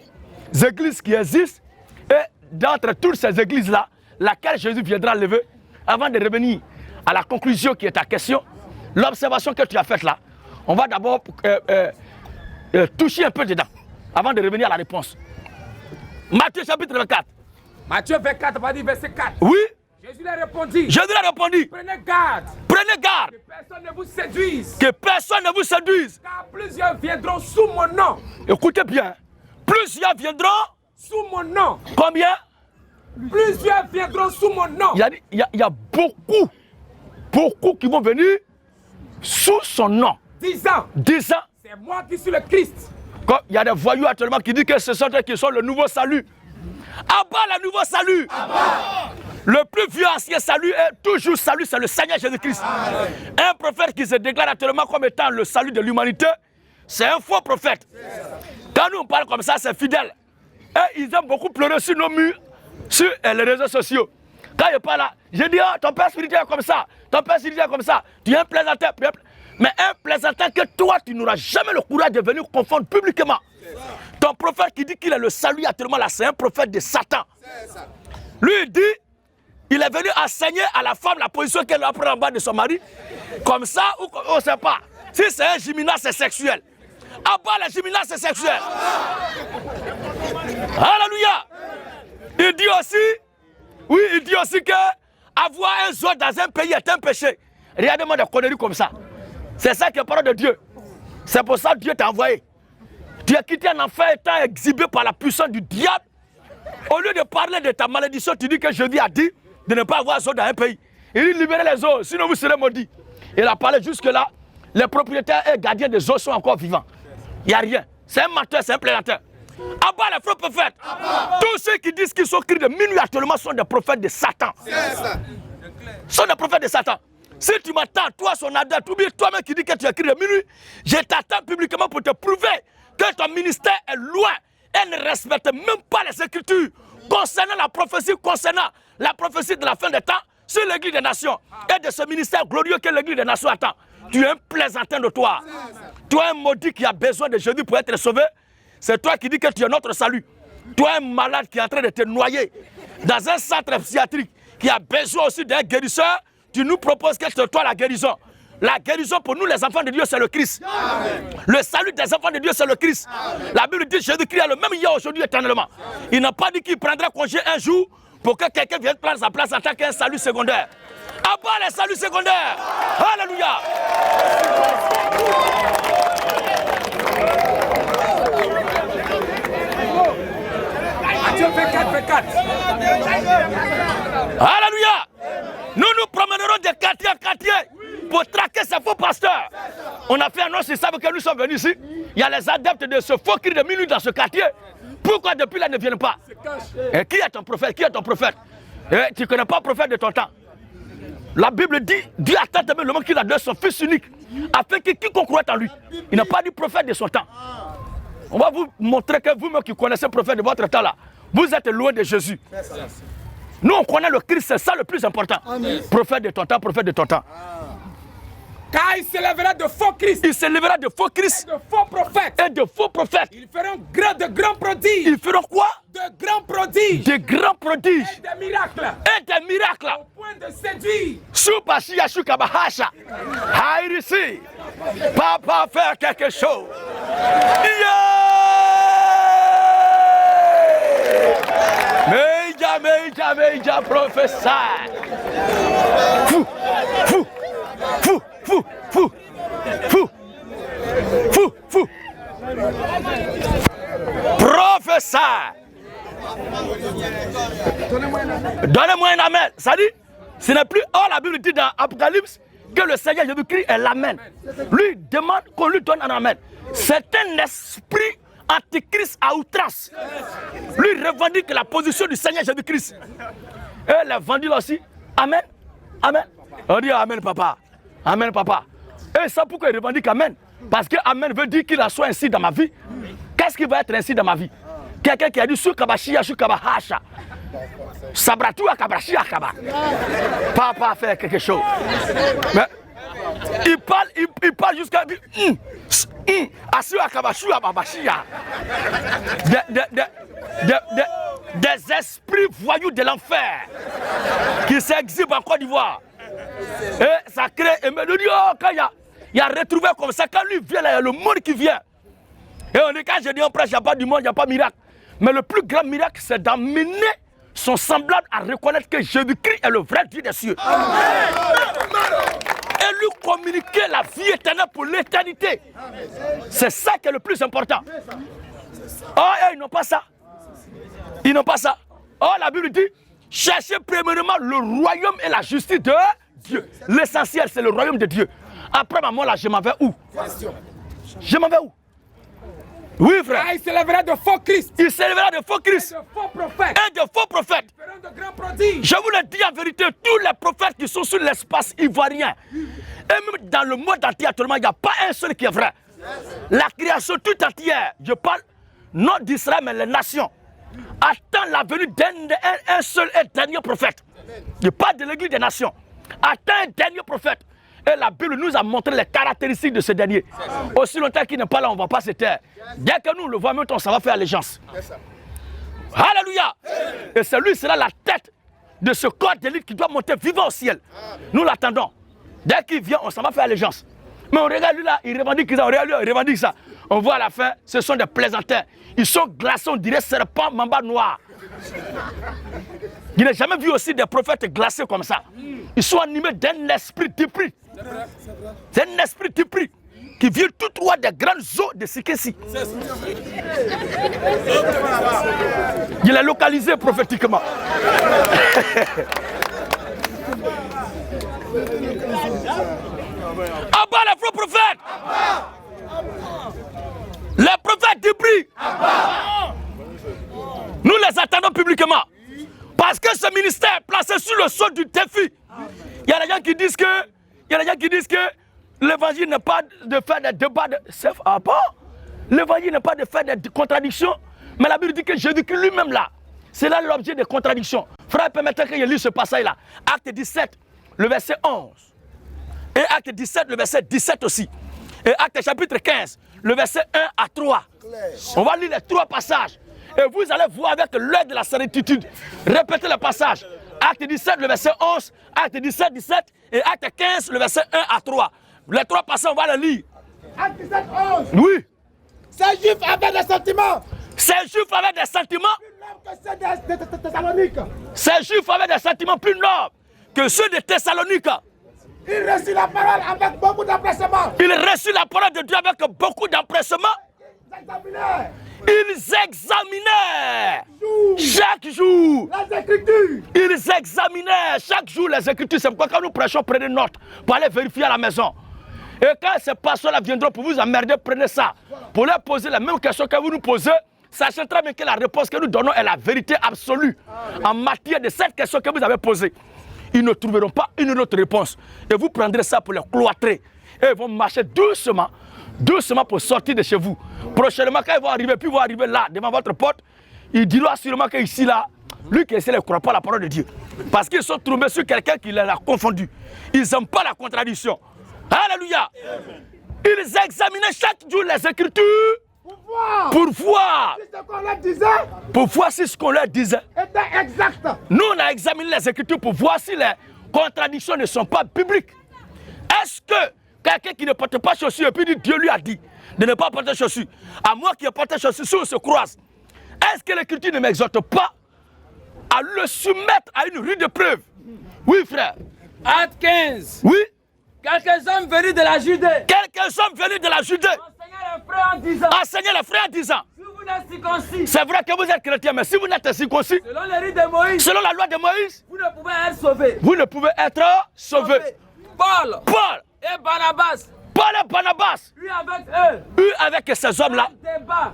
églises qui existent, et d'entre toutes ces églises-là, laquelle Jésus viendra lever, avant de revenir à la conclusion qui est ta question, l'observation que tu as faite là, on va d'abord toucher un peu dedans, avant de revenir à la réponse. Matthieu chapitre 24. Matthieu 24, va dire verset 4. Oui. Jésus lui a répondu. Jésus lui a répondu. Prenez garde. Prenez garde. Que personne ne vous séduise. Que personne ne vous séduise. Car plusieurs viendront sous mon nom. Écoutez bien. Plusieurs viendront sous mon nom. Combien? Plusieurs viendront sous mon nom. Il y a beaucoup qui vont venir sous son nom. Disant. C'est moi qui suis le Christ. Comme il y a des voyous actuellement qui disent que ce sont eux qui sont le nouveau salut. Abat le nouveau salut. Abat. Le plus vieux ancien salut est toujours salut, c'est le Seigneur Jésus-Christ. Un prophète qui se déclare actuellement comme étant le salut de l'humanité, c'est un faux prophète. Quand nous on parle comme ça, c'est fidèle. Et ils aiment beaucoup pleurer sur nos murs, sur les réseaux sociaux. Quand je parle là, je dis, oh, ton père spirituel est comme ça, ton père spirituel est comme ça, tu es un plaisanteur. Mais un plaisanteur que toi, tu n'auras jamais le courage de venir confondre publiquement. Ton prophète qui dit qu'il est le salut actuellement là, c'est un prophète de Satan. Lui, il dit, il est venu enseigner à la femme la position qu'elle doit prendre en bas de son mari. Comme ça, ou on ne sait pas. Si c'est un gymnase, c'est sexuel. À bas le gymnase, c'est sexuel. Alléluia. Il dit aussi que avoir un zoo dans un pays est un péché. Regardez-moi des conneries comme ça. C'est ça qui est parole de Dieu. C'est pour ça que Dieu t'a envoyé. Tu as quitté un enfer étant exhibé par la puissance du diable. Au lieu de parler de ta malédiction, tu dis que Jésus a dit de ne pas avoir zoo dans un pays. Il dit libérez les zoos, sinon vous serez maudits. Il a parlé jusque-là. Les propriétaires et gardiens des zoos sont encore vivants. Il n'y a rien. C'est un menteur, c'est un plaisanteur. Abat les faux prophètes. Tous ceux qui disent qu'ils sont cris de minuit actuellement sont des prophètes de Satan. Sont des prophètes de Satan. Si tu m'attends, toi, son adepte, toi-même qui dis que tu es cri de minuit, je t'attends publiquement pour te prouver que ton ministère est loin et ne respecte même pas les Écritures concernant la prophétie de la fin des temps sur l'Église des Nations et de ce ministère glorieux que l'Église des Nations attend. Tu es un plaisantin de toi. Toi, un maudit qui a besoin de Jésus pour être sauvé. C'est toi qui dis que tu es notre salut. Toi, un malade qui est en train de te noyer dans un centre psychiatrique qui a besoin aussi d'un guérisseur. Tu nous proposes que c'est toi la guérison. La guérison pour nous, les enfants de Dieu, c'est le Christ. Amen. Le salut des enfants de Dieu, c'est le Christ. Amen. La Bible dit Jésus-Christ est le même hier, aujourd'hui, éternellement. Il n'a pas dit qu'il prendra congé un jour pour que quelqu'un vienne prendre sa place en tant qu'un salut secondaire. À bas les saluts secondaires. Alléluia. Matthieu 24. Alléluia. Nous nous promènerons de quartier en quartier pour traquer ces faux pasteurs. On a fait annonce, ils savent que nous sommes venus ici. Il y a les adeptes de ce faux cri de minuit dans ce quartier. Pourquoi depuis là ils ne viennent pas? Et qui est ton prophète? Qui est ton prophète? Et tu ne connais pas le prophète de ton temps. La Bible dit, Dieu a tant aimé le monde qu'il a donné son fils unique, afin que quiconque croit en lui. Il n'a pas dit prophète de son temps. On va vous montrer que vous-même qui connaissez le prophète de votre temps là, vous êtes loin de Jésus. Nous on connaît le Christ, c'est ça le plus important. Amen. Prophète de ton temps, prophète de ton temps. Car il s'élèvera de faux Christ. Il s'élèvera de faux Christ. Et de faux prophètes. Et de faux prophètes. Ils feront de grands prodiges. Ils feront quoi? De grands prodiges. De grands prodiges. Et des miracles. Et des miracles. Au point de séduire. Supasi Yashuka Bahasha. Haïrisi. Papa faire quelque chose. Meja, professeur. Fou. Professeur. Donnez-moi un amen. Ça dit, ce n'est plus, la Bible dit dans Apocalypse que le Seigneur Jésus-Christ est l'amen. Lui demande qu'on lui donne un amen. C'est un esprit antichrist à outrance. Lui revendique la position du Seigneur Jésus-Christ. Et les vendus là aussi. Amen. Amen. On dit Amen, papa. Amen, papa. Et ça pourquoi il revendique Amen? Parce que Amen veut dire qu'il en soit ainsi dans ma vie. Qu'est-ce qui va être ainsi dans ma vie? Quelqu'un qui a dit Sukabashia, Sukabahasha. Sabratua, Kabrashia, Kaba. Papa fait quelque chose. Mais il parle jusqu'à dire Asua Kabashua Babashia. Des esprits voyous de l'enfer qui s'exhibent en Côte d'Ivoire. Et ça crée, et me dit, oh, quand il y a retrouvé comme ça, quand lui vient, là, il y a le monde qui vient. Et on dit, quand je dis on prêche, il n'y a pas du monde, il n'y a pas de miracle. Mais le plus grand miracle, c'est d'amener son semblable à reconnaître que Jésus-Christ est le vrai Dieu des cieux. Et lui communiquer la vie éternelle pour l'éternité. C'est ça qui est le plus important. Oh, ils n'ont pas ça. Ils n'ont pas ça. Oh, la Bible dit, cherchez premièrement le royaume et la justice de Dieu. L'essentiel, c'est le royaume de Dieu. Après ma mort, là, je m'en vais où? Je m'en vais où? Oui, frère. Ah, il s'élèvera de faux Christ. Il s'élèvera de faux Christ. Et de faux prophètes. Et de faux prophètes. Ils feront de grands prodiges. Je vous le dis en vérité, tous les prophètes qui sont sur l'espace ivoirien, et même dans le monde entier actuellement, il n'y a pas un seul qui est vrai. La création toute entière, je parle non d'Israël, mais les nations, attend la venue d'un seul et dernier prophète. Je parle de l'église des nations. Attend un dernier prophète. Et la Bible nous a montré les caractéristiques de ce dernier. Aussi longtemps qu'il n'est pas là, on ne va pas se taire. Dès que nous le voyons, ça va faire allégeance. Alléluia. Et c'est lui, sera la tête de ce corps d'élite qui doit monter vivant au ciel. Nous l'attendons. Dès qu'il vient, on s'en va faire allégeance. Mais on regarde lui là, il revendique ça, on regarde lui, il revendique ça. On voit à la fin, ce sont des plaisantins. Ils sont glaçons, on dirait serpent, mamba noir. Je n'ai jamais vu aussi des prophètes glacés comme ça. Ils sont animés d'un esprit d'épris. C'est un esprit d'épris qui vient tout droit des grandes eaux de Sikessi. Il est localisé prophétiquement. À bas les faux prophètes. Les prophètes d'épris. Nous les attendons publiquement. Parce que ce ministère est placé sur le sol du défi. Il y a des gens qui disent que l'évangile n'est pas de faire des débats de... Ah bon? L'évangile n'est pas de faire des contradictions. Mais la Bible dit que Jésus-Christ lui-même là, c'est là l'objet des contradictions. Frère, permettez que je lise ce passage-là. Acte 17, le verset 11. Et Acte 17, le verset 17 aussi. Et Acte chapitre 15, le verset 1 à 3. On va lire les trois passages. Et vous allez voir avec l'œil de la certitude. Répétez le passage. Acte 17, le verset 11. Acte 17, 17. Et Acte 15, le verset 1 à 3. Les trois passages, on va les lire. Acte 17, 11. Oui. Ces juifs avaient des sentiments. Ces juifs avaient des sentiments. Plus nobles que ceux de Thessalonique. Ces juifs avaient des sentiments plus nobles que ceux de Thessalonique. Ils reçurent la parole avec beaucoup d'empressement. Ils reçurent la parole de Dieu avec beaucoup d'empressement. Ils examinaient chaque jour les Écritures. Ils examinaient chaque jour les Écritures. C'est pourquoi quand nous prêchons, prenez note pour aller vérifier à la maison. Et quand ces pasteurs-là viendront pour vous emmerder, prenez ça. Pour leur poser la même question que vous nous posez, sachez très bien que la réponse que nous donnons est la vérité absolue. En matière de cette question que vous avez posée, ils ne trouveront pas une autre réponse. Et vous prendrez ça pour les cloîtrer. Et ils vont marcher doucement. Doucement pour sortir de chez vous. Prochainement, quand ils vont arriver, puis ils vont arriver là, devant votre porte, ils diront assurément qu'ici, là, lui qui essaie ne croit pas à la parole de Dieu. Parce qu'ils sont tombés sur quelqu'un qui les a confondus. Ils n'aiment pas la contradiction. Alléluia. Ils examinaient chaque jour les Écritures pour voir Si ce qu'on leur disait pour voir si ce qu'on leur disait était exact. Nous, on a examiné les Écritures pour voir si les contradictions ne sont pas bibliques. Est-ce que quelqu'un qui ne porte pas chaussures et puis dit Dieu lui a dit de ne pas porter chaussures, à moi qui ai porté chaussures, si on se croise, est-ce que l'Écriture ne m'exhorte pas à le soumettre à une rude épreuve? Oui, frère. Acte 15. Oui. Quelques hommes venus de la Judée. Quelques hommes venus de la Judée. Enseignez les frères en disant. Enseignez les frères en disant. Si vous n'êtes circoncis. C'est vrai que vous êtes chrétien, mais si vous n'êtes circoncis, Selon les rites de Moïse. selon la loi de Moïse, Vous ne pouvez être sauvés. vous ne pouvez être sauvés. Paul Paul et Barnabas Paul et Barnabas. Eu avec eux. Eu avec ces hommes-là.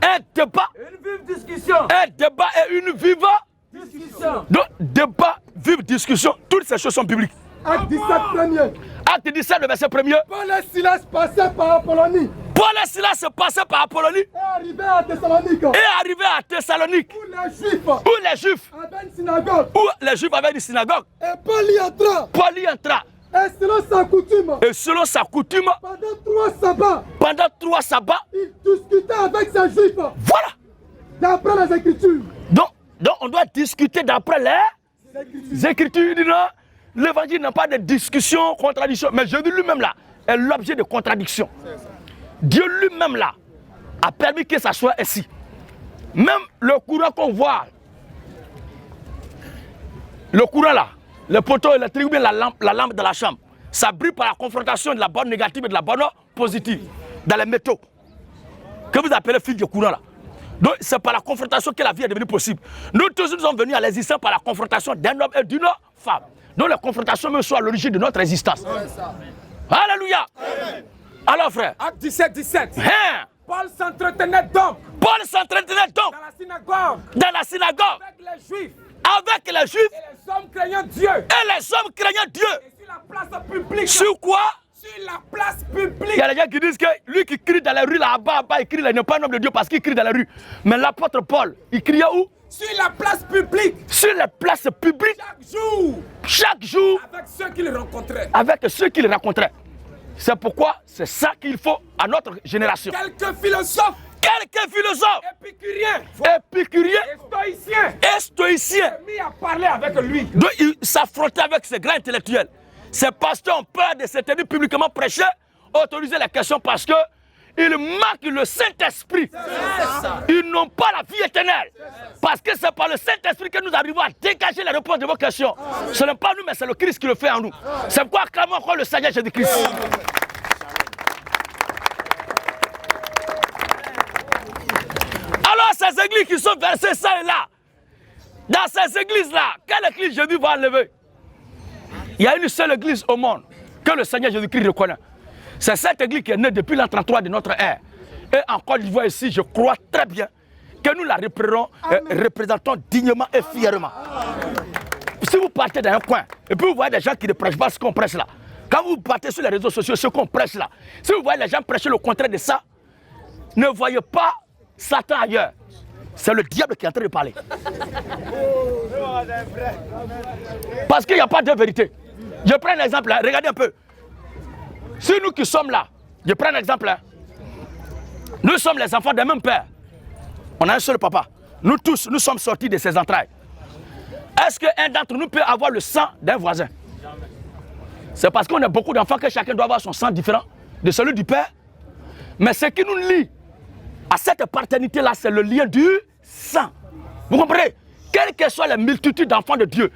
Un débat. Une vive discussion. Un débat et une vive discussion. Donc, débat, vive discussion. Toutes ces choses sont bibliques. Acte 17 premier. Acte 17, le verset 1er. Paul et Silas passaient par Apollonie. Paul et Silas se passaient par Apollonie. Et arrivaient à Thessalonique. Et arrivaient à Thessalonique. Où les Juifs. Où les Juifs. Avaient une synagogue. Où les Juifs avaient une synagogue. Et Paul y entra. Paul y entra. Et selon sa coutume. Et selon sa coutume. Pendant 3 sabbats. Il discutait avec ces Juifs. Voilà. D'après les Écritures. Donc on doit discuter d'après les Écritures. L'évangile n'a pas de discussion, contradiction. Mais Jésus lui-même là est l'objet de contradiction. Dieu lui-même là a permis que ça soit ainsi. Même le courant qu'on voit, le courant là, le poteau électrique ou bien la lampe de la chambre, ça brille par la confrontation de la bonne négative et de la bonne positive dans les métaux. Que vous appelez fil de courant là. Donc c'est par la confrontation que la vie est devenue possible. Nous tous nous sommes venus à l'existence par la confrontation d'un homme et d'une femme. Donc les confrontations même sont à l'origine de notre existence. Alléluia. Alors frère. Acte 17, 17. Hein? Paul s'entretenait donc. Dans la synagogue. Dans la synagogue. Avec les Juifs. Avec les Juifs. Et les hommes craignant Dieu. Et les hommes craignant Dieu. Et sur la place publique. Sur quoi? Sur la place publique. Il y a des gens qui disent que lui qui crie dans la rue là-bas, il crie là, il n'est pas un homme de Dieu parce qu'il crie dans la rue. Mais l'apôtre Paul, il criait où? Sur la place publique. Sur la place publique. Chaque jour. Avec ceux qu'il rencontrait. Avec ceux qu'il rencontrait. C'est pourquoi c'est ça qu'il faut à notre génération. Quelques philosophes. Épicuriens. Et stoïciens. Mis à parler avec lui. Donc il s'affrontait avec ces grands intellectuels. Ces pasteurs ont peur de se tenir publiquement prêcher, autoriser la question parce que ils manquent le Saint-Esprit. Ils n'ont pas la vie éternelle. Parce que c'est par le Saint-Esprit que nous arrivons à dégager les réponses de vos questions. Ce n'est pas nous, mais c'est le Christ qui le fait en nous. C'est pourquoi acclamons encore le Seigneur Jésus-Christ. Alors ces églises qui sont versées ça et là, dans ces églises-là, quelle église Jésus va enlever? Il y a une seule église au monde que le Seigneur Jésus-Christ reconnaît. C'est cette église qui est née depuis l'an 33 de notre ère. Et en Côte d'Ivoire ici, je crois très bien que nous la représentons dignement et fièrement. Si vous partez dans un coin et puis vous voyez des gens qui ne prêchent pas ce qu'on prêche là, quand vous partez sur les réseaux sociaux, ce qu'on prêche là, si vous voyez les gens prêcher le contraire de ça, ne voyez pas Satan ailleurs. C'est le diable qui est en train de parler. Parce qu'il n'y a pas de vérité. Je prends un exemple, hein. Regardez un peu. Si nous qui sommes là, je prends un exemple, hein. Nous sommes les enfants d'un même père. On a un seul papa. Nous tous, nous sommes sortis de ses entrailles. Est-ce qu'un d'entre nous peut avoir le sang d'un voisin? C'est parce qu'on a beaucoup d'enfants que chacun doit avoir son sang différent de celui du père. Mais ce qui nous lie à cette paternité-là, c'est le lien du sang. Vous comprenez? Quelles que soient les multitudes d'enfants de Dieu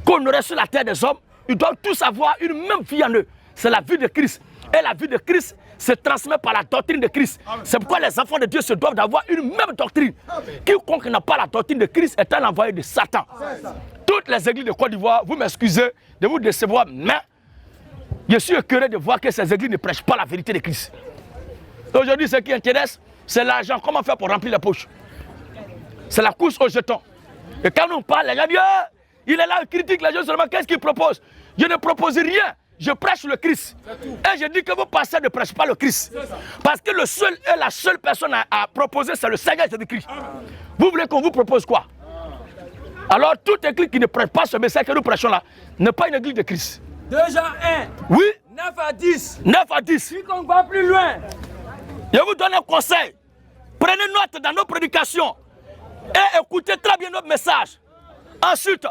qu'on aurait sur la terre des hommes, ils doivent tous avoir une même vie en eux. C'est la vie de Christ. Et la vie de Christ se transmet par la doctrine de Christ. C'est pourquoi les enfants de Dieu se doivent d'avoir une même doctrine. Quiconque n'a pas la doctrine de Christ est un envoyé de Satan. Toutes les églises de Côte d'Ivoire, vous m'excusez de vous décevoir, mais je suis écœuré de voir que ces églises ne prêchent pas la vérité de Christ. Aujourd'hui, ce qui intéresse, c'est l'argent. Comment faire pour remplir les poches? C'est la course aux jetons. Et quand on parle, les gens disent, il est là, il critique les gens seulement. Qu'est-ce qu'il propose? Je ne propose rien. Je prêche le Christ. Et je dis que vos pasteurs ne prêchent pas le Christ. Parce que le seul et la seule personne à proposer, c'est le Seigneur Jésus-Christ. Vous voulez qu'on vous propose quoi? Alors, toute église qui ne prêche pas ce message que nous prêchons là, n'est pas une église de Christ. 2 Jean 1. Oui. 9 à 10. 9 à 10. Quiconque va plus loin. Je vous donne un conseil. Prenez note dans nos prédications et écoutez très bien notre message. Ensuite,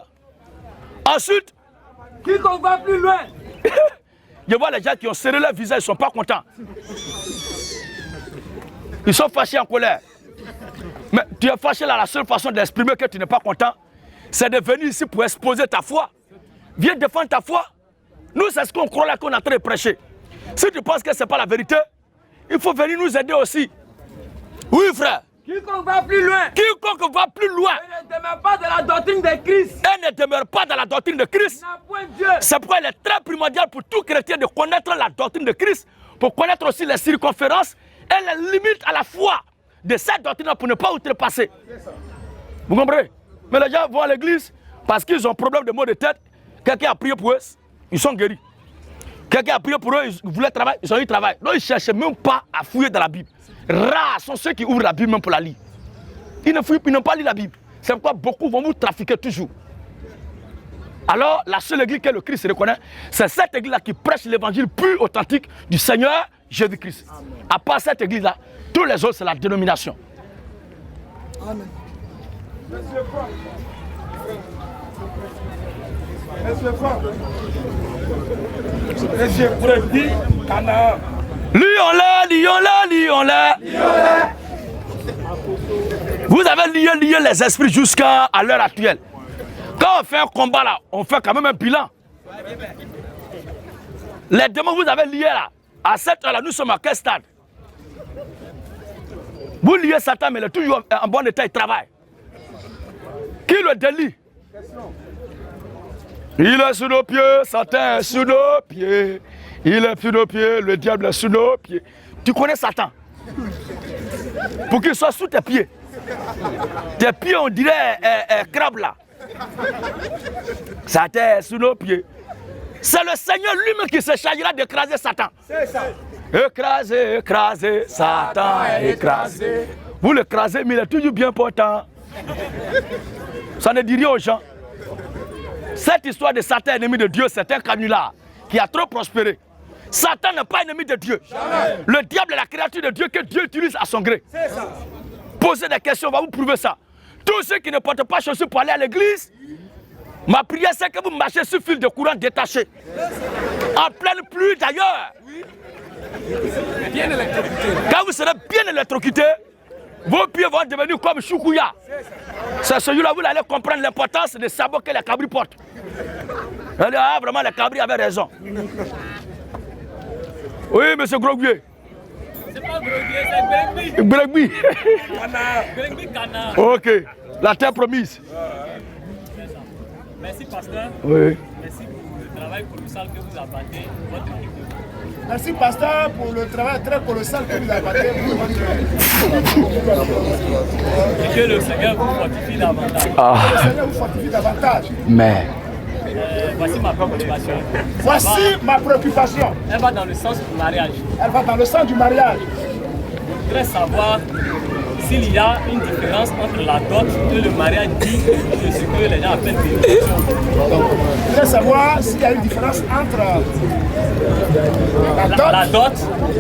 quiconque va plus loin. Je vois les gens qui ont serré leur visage, ils ne sont pas contents. Ils sont fâchés en colère. Mais tu es fâché là, la seule façon d'exprimer que tu n'es pas content, c'est de venir ici pour exposer ta foi. Viens défendre ta foi. Nous, c'est ce qu'on croit là qu'on est en train de prêcher. Si tu penses que ce n'est pas la vérité, il faut venir nous aider aussi. Oui, frère. Quiconque va plus loin. Quiconque va plus loin. Et ne demeure pas dans la doctrine de Christ. Et ne demeure pas dans la doctrine de Christ. N'a point Dieu. C'est pourquoi il est très primordial pour tout chrétien de connaître la doctrine de Christ pour connaître aussi les circonférences et les limites à la fois de cette doctrine pour ne pas outrepasser. Vous comprenez? Mais les gens vont à l'église parce qu'ils ont un problème de maux de tête. Quelqu'un a prié pour eux, ils sont guéris. Quelqu'un a prié pour eux, ils voulaient travailler, ils ont eu travail. Donc ils ne cherchaient même pas à fouiller dans la Bible. Rares sont ceux qui ouvrent la Bible même pour la lire. Ils ne fouillent, ils n'ont pas lu la Bible. C'est pourquoi beaucoup vont vous trafiquer toujours. Alors, la seule église que le Christ reconnaît, c'est cette église-là qui prêche l'évangile pur, authentique du Seigneur Jésus-Christ. À part cette église-là, tous les autres, c'est la dénomination. Amen. Monsieur Brebis, Canaan. Lions-les. Vous avez lié les esprits jusqu'à l'heure actuelle. Quand on fait un combat là, on fait quand même un bilan. Les démons que vous avez liés là, à cette heure là, nous sommes à quel stade? Vous liez Satan, mais il est toujours en bon état, il travaille. Qui le délie? Il est sous nos pieds, Satan est sous nos pieds. Il est sous nos pieds, le diable est sous nos pieds. Tu connais Satan? Pour qu'il soit sous tes pieds. Tes pieds, on dirait crabe là. Satan est sous nos pieds. C'est le Seigneur lui-même qui se chargera d'écraser Satan. C'est ça. Écraser, Satan écrasé. Vous l'écrasez, mais il est toujours bien portant. Ça ne dit rien aux gens. Cette histoire de Satan ennemi de Dieu, c'est un canular qui a trop prospéré. Satan n'est pas ennemi de Dieu. Jamais. Le diable est la créature de Dieu que Dieu utilise à son gré. C'est ça. Posez des questions, on va vous prouver ça. Tous ceux qui ne portent pas chaussures pour aller à l'église, ma prière c'est que vous marchez sur fil de courant détaché. En pleine pluie d'ailleurs. Bien électrocuté. Quand vous serez bien électrocuté, vos pieds vont devenir comme choukouya. C'est celui-là, vous allez comprendre l'importance des sabots que les cabris portent. Ah, vraiment, les cabris avaient raison. Oui, monsieur Grogbier. C'est pas Grogbier, c'est Bregbi. Bregbi Cana. Ok, la terre promise. Merci, pasteur. Oui. Merci pour le travail colossal que vous abattez. Votre équipe. Merci, pasteur, pour le travail très colossal que vous avez fait. Et que le Seigneur vous fortifie davantage. Que le Seigneur vous fortifie davantage. Mais. Voici ma préoccupation. Voici ma préoccupation. Elle va dans le sens du mariage. Elle va dans le sens du mariage. Je voudrais savoir s'il y a une différence entre la dot et le mariage dit de ce que les gens appellent bénédiction. Je voudrais savoir s'il y a une différence entre La dot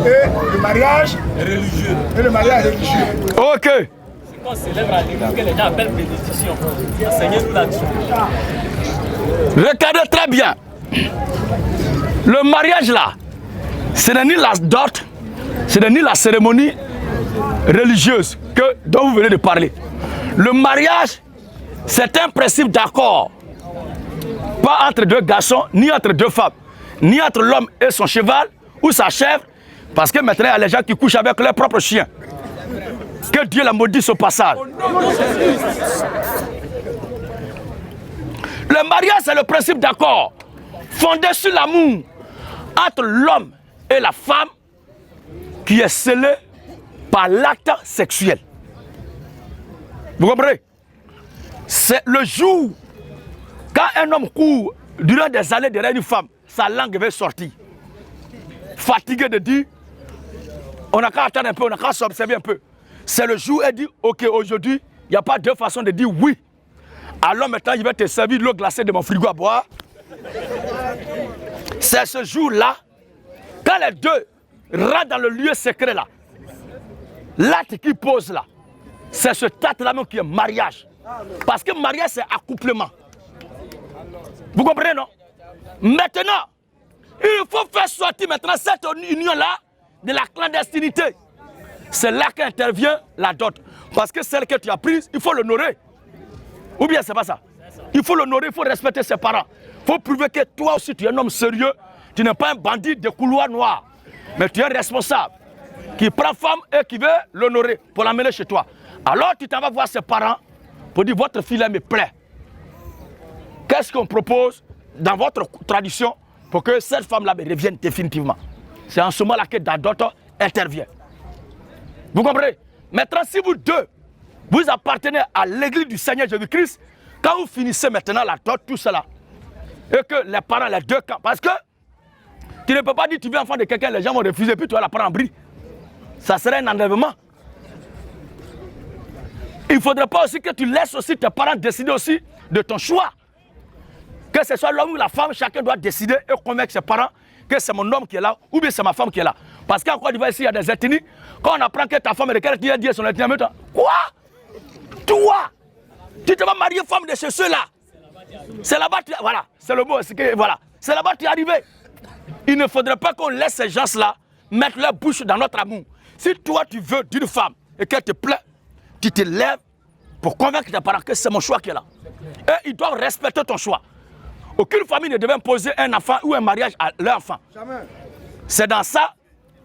et le mariage religieux. Et le mariage religieux. Ok. C'est qu'on célèbre à l'église que les gens appellent bénédiction. Enseignez-nous là-dessus. Regardez très bien. Le mariage là, ce n'est ni la dot, ce n'est ni la cérémonie religieuse dont vous venez de parler. Le mariage, c'est un principe d'accord. Pas entre deux garçons, ni entre deux femmes, ni entre l'homme et son cheval ou sa chèvre, parce que maintenant il y a les gens qui couchent avec leur propre chien. Que Dieu la maudisse au passage. Le mariage, c'est le principe d'accord, fondé sur l'amour entre l'homme et la femme, qui est scellé par l'acte sexuel. Vous comprenez? C'est le jour, quand un homme court durant des années derrière une femme, sa langue va sortir. Fatigué de dire, on n'a qu'à attendre un peu, on n'a qu'à s'observer un peu. C'est le jour où elle dit, ok, aujourd'hui, il n'y a pas deux façons de dire oui. Alors maintenant, il va te servir l'eau glacée de mon frigo à boire. C'est ce jour-là, quand les deux rentrent dans le lieu secret là, l'acte qui pose là, c'est ce acte-là même qui est mariage. Parce que mariage, c'est accouplement. Vous comprenez, non? Maintenant, il faut faire sortir maintenant cette union-là de la clandestinité. C'est là qu'intervient la dot. Parce que celle que tu as prise, il faut l'honorer. Ou bien c'est pas ça. Il faut l'honorer, il faut respecter ses parents. Il faut prouver que toi aussi tu es un homme sérieux. Tu n'es pas un bandit de couloir noir. Mais tu es un responsable qui prend femme et qui veut l'honorer pour l'amener chez toi. Alors tu t'en vas voir ses parents pour dire votre fille me plaît. Qu'est-ce qu'on propose dans votre tradition pour que cette femme-là revienne définitivement? C'est en ce moment-là que la dot intervient. Vous comprenez? Maintenant, si vous deux, vous appartenez à l'église du Seigneur Jésus-Christ, quand vous finissez maintenant la dot, tout cela, et que les parents, les deux camps, parce que tu ne peux pas dire que tu veux enfant de quelqu'un, les gens vont refuser, puis tu vas la prendre en bris. Ça serait un enlèvement. Il ne faudrait pas aussi que tu laisses aussi tes parents décider aussi de ton choix. Que ce soit l'homme ou la femme, chacun doit décider et convaincre ses parents que c'est mon homme qui est là ou bien c'est ma femme qui est là. Parce qu'en Côte d'Ivoire, ici, il y a des ethnies. Quand on apprend que ta femme est de quelle ethnie, elle dit son ethnie, quoi? Toi, tu te vas marier femme de ceux-là. C'est là-bas, voilà, c'est le mot, voilà. C'est là-bas que tu es arrivé. Il ne faudrait pas qu'on laisse ces gens-là mettre leur bouche dans notre amour. Si toi, tu veux d'une femme et qu'elle te plaît, tu te lèves pour convaincre tes parents que c'est mon choix qui est là. Et ils doivent respecter ton choix. Aucune famille ne devait imposer un enfant ou un mariage à leur enfant. C'est dans ça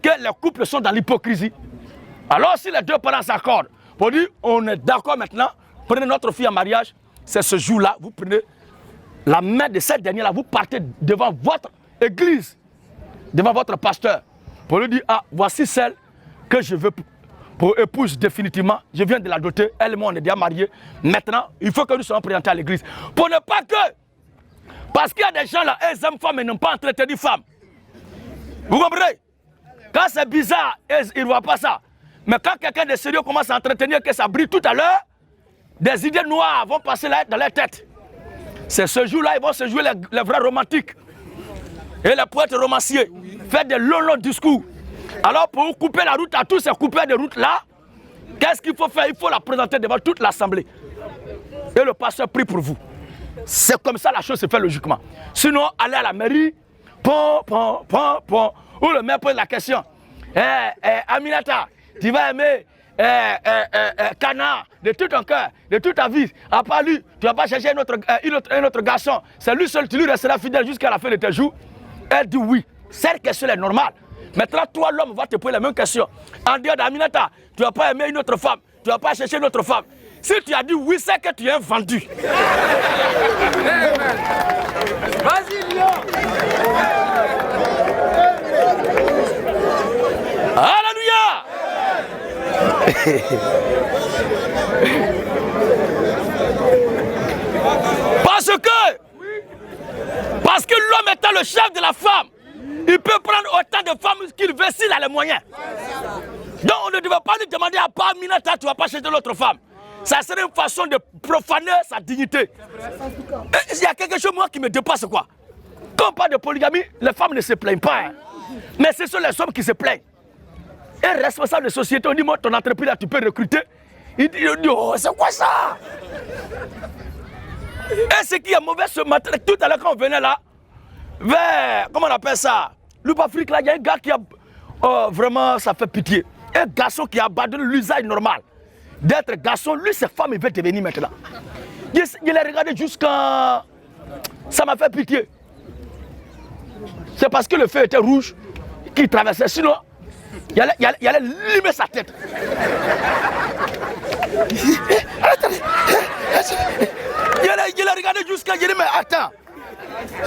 que les couples sont dans l'hypocrisie. Alors si les deux parents s'accordent pour dire on est d'accord maintenant, prenez notre fille en mariage, c'est ce jour-là, vous prenez la main de cette dernière-là, vous partez devant votre église, devant votre pasteur, pour lui dire, ah, voici celle que je veux pour épouse définitivement, je viens de la doter, elle et moi on est déjà mariés, maintenant il faut que nous soyons présentés à l'église. Pour ne pas que, parce qu'il y a des gens là, ils aiment femmes et n'ont pas entretenu femme. Vous comprenez? Quand c'est bizarre, ils ne voient pas ça. Mais quand quelqu'un de sérieux commence à entretenir que ça brille tout à l'heure, des idées noires vont passer là dans leur tête. C'est ce jour-là, ils vont se jouer les vrais romantiques. Et les poètes romanciers, faire des longs discours. Alors pour couper la route à tous ces coupeurs de route là, qu'est-ce qu'il faut faire? Il faut la présenter devant toute l'assemblée. Et le pasteur prie pour vous. C'est comme ça la chose se fait logiquement. Sinon, aller à la mairie, ou le maire pose la question. Aminata, tu vas aimer Cana de tout ton cœur, de toute ta vie. À part lui, tu ne vas pas chercher un autre garçon. C'est lui seul, tu lui resteras fidèle jusqu'à la fin de tes jours. Elle dit oui. Cette question est normale. Maintenant, toi, l'homme, va te poser la même question. En dehors d'Aminata, tu ne vas pas aimer une autre femme. Tu ne vas pas chercher une autre femme. Si tu as dit oui, c'est que tu es vendu. Vas-y, Lion. Alléluia. Parce que l'homme étant le chef de la femme, il peut prendre autant de femmes qu'il veut s'il a les moyens. Donc on ne devait pas lui demander à part Minata, tu ne vas pas chercher l'autre femme. Ça serait une façon de profaner sa dignité. Il y a quelque chose moi qui me dépasse quoi. Quand on parle de polygamie, les femmes ne se plaignent pas. Hein. Mais ce sont les hommes qui se plaignent. Un responsable de société, on dit moi ton entreprise là tu peux recruter. Il dit oh c'est quoi ça? Et ce qui est mauvais ce matin, tout à l'heure quand on venait là, vers, comment on appelle ça? L'Oup-Afrique là, il y a un gars qui a, oh, vraiment ça fait pitié. Un garçon qui a abandonné l'usage normal d'être garçon, lui ses femmes il veut devenir maintenant. Il a regardé jusqu'à... Ça m'a fait pitié. C'est parce que le feu était rouge qu'il traversait, sinon il allait limer sa tête. Il a regardé jusqu'à... Il dit mais attends.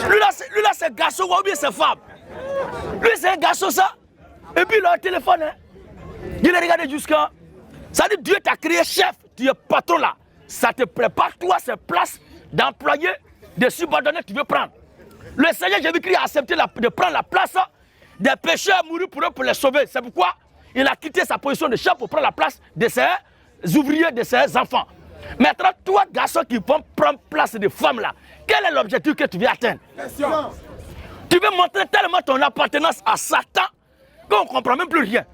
Lui là c'est garçon ou bien c'est femme. Lui c'est un garçon ça. Et puis il a un téléphone. Hein. Il a regardé jusqu'à... Ça dit Dieu t'a créé chef. Tu es patron là. Ça te prépare toi ces places d'employé, de subordonné tu veux prendre. Le Seigneur Jésus-Christ a accepté de prendre la place des pécheurs mourus pour eux pour les sauver. C'est pourquoi il a quitté sa position de chef pour prendre la place de ses ouvriers, de ses enfants. Maintenant, toi, garçon qui vont prendre place de femmes là, quel est l'objectif que tu veux atteindre? Tu veux montrer tellement ton appartenance à Satan qu'on ne comprend même plus rien.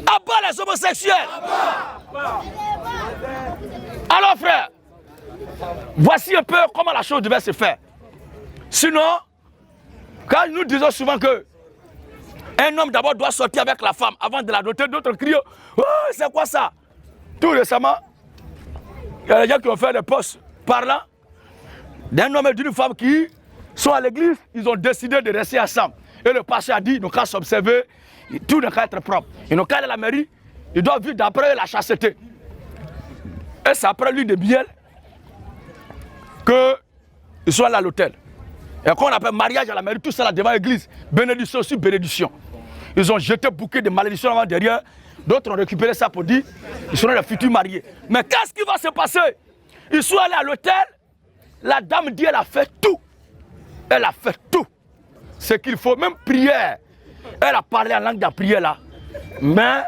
Abat les homosexuels. Alors frère, voici un peu comment la chose devait se faire. Sinon, quand nous disons souvent que un homme d'abord doit sortir avec la femme avant de la doter, d'autres crient oh, c'est quoi ça? Tout récemment, il y a des gens qui ont fait des posts parlant d'un homme et d'une femme qui sont à l'église, ils ont décidé de rester ensemble. Et le pasteur a dit, ils n'ont qu'à s'observer, tout n'a qu'à être propre. Ils n'ont qu'à aller à la mairie, ils doivent vivre d'après la chasteté. Et c'est après l'huile de miel qu'ils sont allés à l'hôtel. Et quand on appelle mariage à la mairie, tout ça là devant l'église, bénédiction sur bénédiction. Ils ont jeté bouquet de malédictions avant derrière. D'autres ont récupéré ça pour dire qu'ils seront les futurs mariés. Mais qu'est-ce qui va se passer? Ils sont allés à l'hôtel. La dame dit elle a fait tout. Elle a fait tout. Ce qu'il faut, même prière. Elle a parlé en langue de prière là. Mais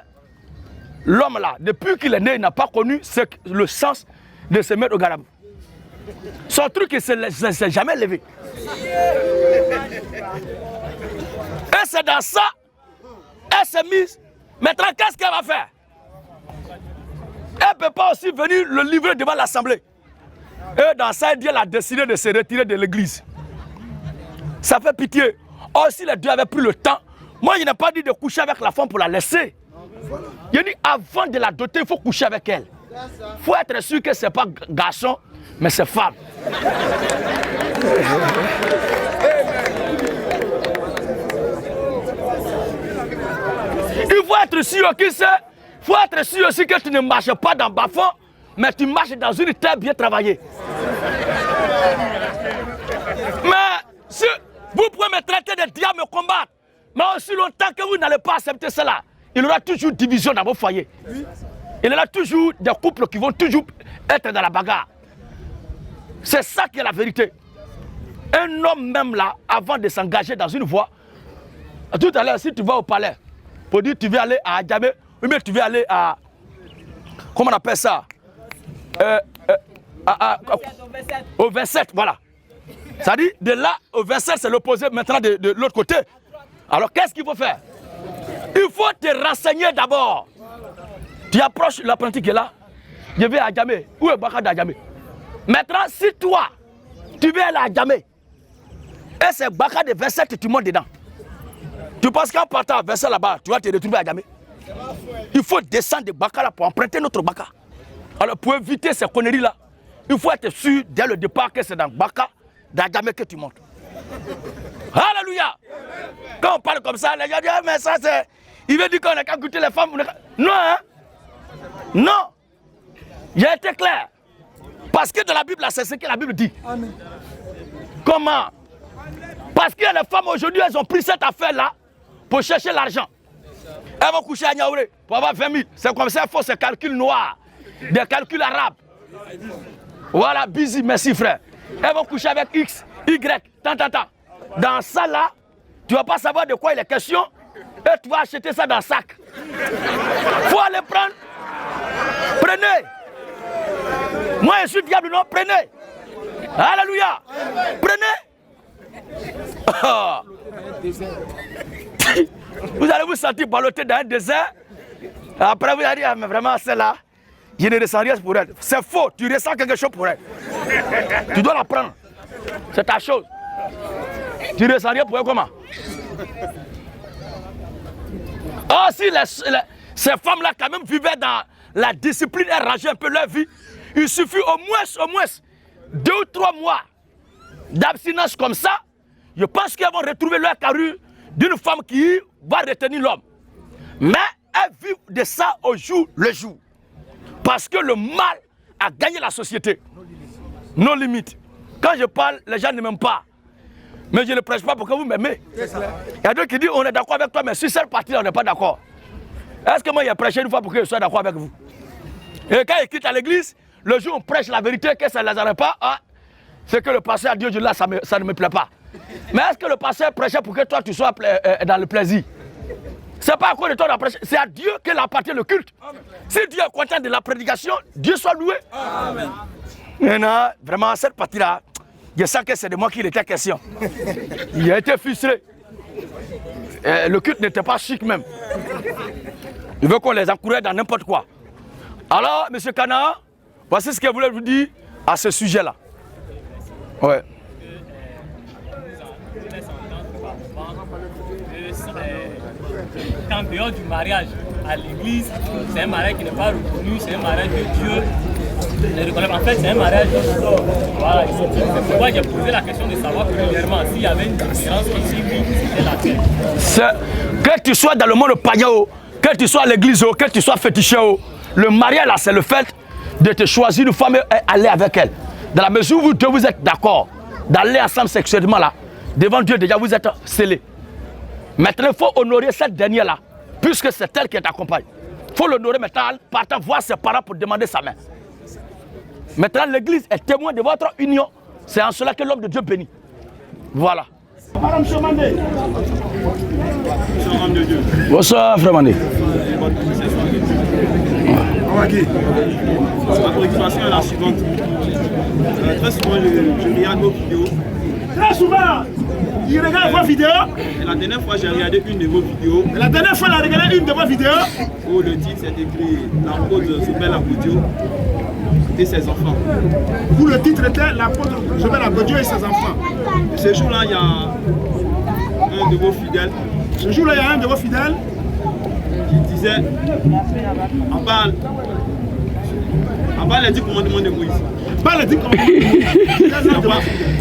l'homme là, depuis qu'il est né, il n'a pas connu le sens de se mettre au garabou. Son truc, il ne s'est jamais levé. Et c'est dans ça, elle s'est mise. Maintenant, qu'est-ce qu'elle va faire? Elle ne peut pas aussi venir le livrer devant l'Assemblée. Et dans ça, elle dit qu'elle a décidé de se retirer de l'église. Ça fait pitié. Or, si les deux avaient pris le temps, moi, je n'ai pas dit de coucher avec la femme pour la laisser. Je dis avant de la doter, il faut coucher avec elle. Il faut être sûr que ce n'est pas garçon, mais c'est femme. Il faut être sûr aussi que tu ne marches pas dans bas-fond, mais tu marches dans une terre bien travaillée. Mais si vous pouvez me traiter de diable, me combattre, mais aussi longtemps que vous n'allez pas accepter cela, il y aura toujours division dans vos foyers. Il y aura toujours des couples qui vont toujours être dans la bagarre. C'est ça qui est la vérité. Un homme même là, avant de s'engager dans une voie, tout à l'heure, si tu vas au palais, pour dire tu veux aller à Adjamé, ou bien tu veux aller à... Comment on appelle ça? Au 27, voilà. Ça dit, de là au 27, c'est l'opposé maintenant de l'autre côté. Alors qu'est-ce qu'il faut faire? Il faut te renseigner d'abord. Tu approches l'apprenti qui est là. Je vais à Adjamé. Où est Baka d'Adjamé? Maintenant, si toi, tu veux aller à Adjamé, et c'est Baka de 27 que tu montes dedans. Tu penses qu'en partant à Versailles là-bas, tu vas te retrouver à Adjamé? Il faut descendre de Baka là pour emprunter notre Baka. Alors pour éviter ces conneries-là, il faut être sûr dès le départ que c'est dans Baka d'Adjamé que tu montes. Alléluia! Quand on parle comme ça, les gens disent ah, mais ça c'est... Il veut dire qu'on n'a qu'à goûter les femmes. Non, hein? Non! J'ai été clair. Parce que dans la Bible, c'est ce que la Bible dit. Amen. Comment? Parce que les femmes aujourd'hui, elles ont pris cette affaire-là pour chercher l'argent. Elles vont coucher à Niaouré pour avoir 20 000. C'est comme ça, il faut ces calculs noirs, des calculs arabes. Voilà, busy, merci frère. Elles vont coucher avec X, Y, tant. Dans ça là, tu ne vas pas savoir de quoi il est question et tu vas acheter ça dans le sac. Il faut aller prendre. Prenez. Moi je suis diable, non, prenez. Alléluia. Prenez. Oh. Vous allez vous sentir balloter dans un désert. Après vous allez dire, ah, mais vraiment celle-là, je ne ressens rien pour elle. C'est faux, tu ressens quelque chose pour elle. Tu dois la prendre. C'est ta chose. Tu ne ressens rien pour elle comment? Oh, si ces femmes-là quand même vivaient dans la discipline et rangeaient un peu leur vie, il suffit au moins 2 ou 3 mois d'abstinence comme ça, je pense qu'elles vont retrouver leur carrure d'une femme qui va retenir l'homme. Mais elles vivent de ça au jour le jour. Parce que le mal a gagné la société. Nos limites. Quand je parle, les gens ne m'aiment pas. Mais je ne prêche pas pour que vous m'aimez. Il y a d'autres qui disent on est d'accord avec toi, mais sur cette partie-là, on n'est pas d'accord. Est-ce que moi, j'ai prêché une fois pour que je sois d'accord avec vous? Et quand ils quittent à l'église, le jour où on prêche la vérité, que ça ne les arrête pas, ah, c'est que le pasteur a dit là, ça ne me plaît pas. Mais est-ce que le pasteur prêchait pour que toi, tu sois dans le plaisir? Ce n'est pas à quoi de toi de prêcher, c'est à Dieu qu'il appartient le culte. Amen. Si Dieu est content de la prédication, Dieu soit loué. Amen. Maintenant, vraiment, cette partie-là, je sens que c'est de moi qu'il était question. Il a été frustré. Le culte n'était pas chic même. Il veut qu'on les encourage dans n'importe quoi. Alors, M. Kana, voici ce que je voulais vous dire à ce sujet-là. Ouais. En dehors du mariage à l'église, c'est un mariage qui n'est pas reconnu, c'est un mariage que Dieu ne reconnaît pas. En fait, c'est un mariage de sort. Voilà, c'est pourquoi j'ai posé la question de savoir premièrement s'il y avait une différence ici, oui, c'était laquelle. Que tu sois dans le monde païen, que tu sois à l'église, que tu sois fétiché, le mariage là, c'est le fait de te choisir une femme et aller avec elle. Dans la mesure où vous deux vous êtes d'accord d'aller ensemble sexuellement là, devant Dieu déjà vous êtes scellés. Maintenant, il faut honorer cette dernière-là, puisque c'est elle qui t'accompagne. Il faut l'honorer maintenant, partant voir ses parents pour demander sa main. Maintenant, l'église est témoin de votre union. C'est en cela que l'homme de Dieu bénit. Voilà. Madame Chomandé. Bonsoir, frère Mandé. Ma préoccupation est la suivante. Très souvent, je regarde vos vidéos. Très souvent, il regarde vos vidéos. Et la dernière fois, j'ai regardé une de vos vidéos. Et la dernière fois, il a regardé une de vos vidéos. Où le titre c'est écrit l'apôtre Sobel Agodio et ses enfants. Où le titre était l'apôtre Sobel Agodio et ses enfants. Et ce jour-là, il y a un de vos fidèles. Ce jour-là, il y a un de vos fidèles qui disait en bas les 10 commandements de Moïse. Pas les 10 commandements.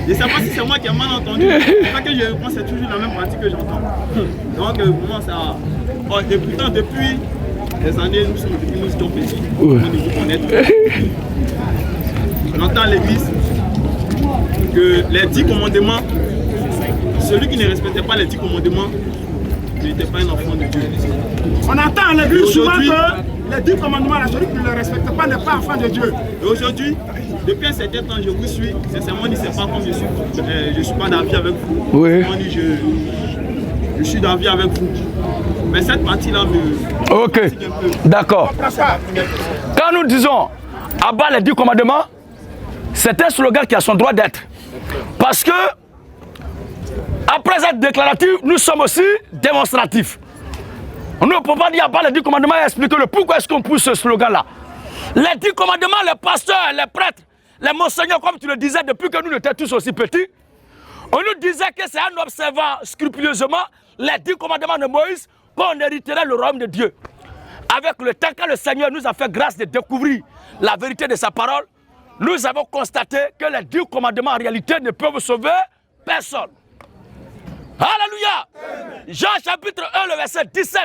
Je ne sais pas si c'est moi qui ai mal entendu. C'est pas que je réponds, c'est toujours la même pratique que j'entends. Donc, vraiment, ça. Oh, et pourtant, depuis des années, nous sommes petits. On nous connaître. On entend à l'église que les 10 commandements, celui qui ne respectait pas les 10 commandements, n'était pas un enfant de Dieu. On entend à l'église souvent que les 10 commandements, celui qui ne les respecte pas n'est pas enfant de Dieu. Et aujourd'hui, depuis un certain temps, je vous suis. Sincèrement, dit, c'est pas comme je suis pas d'avis avec vous. Oui. Dit, je suis d'avis avec vous. Mais cette partie-là me... Ok, d'accord. Quand nous disons à bas les 10 commandements, c'est un slogan qui a son droit d'être. Parce que, après être déclaratif, nous sommes aussi démonstratifs. On ne peut pas dire à bas les 10 commandements et expliquer le pourquoi est-ce qu'on pousse ce slogan-là. Les 10 commandements, les pasteurs, les prêtres, les monseigneurs, comme tu le disais, depuis que nous étions tous aussi petits, on nous disait que c'est en observant scrupuleusement les 10 commandements de Moïse qu'on hériterait le royaume de Dieu. Avec le temps, quand le Seigneur nous a fait grâce de découvrir la vérité de sa parole, nous avons constaté que les 10 commandements en réalité ne peuvent sauver personne. Alléluia. Jean chapitre 1, le verset 17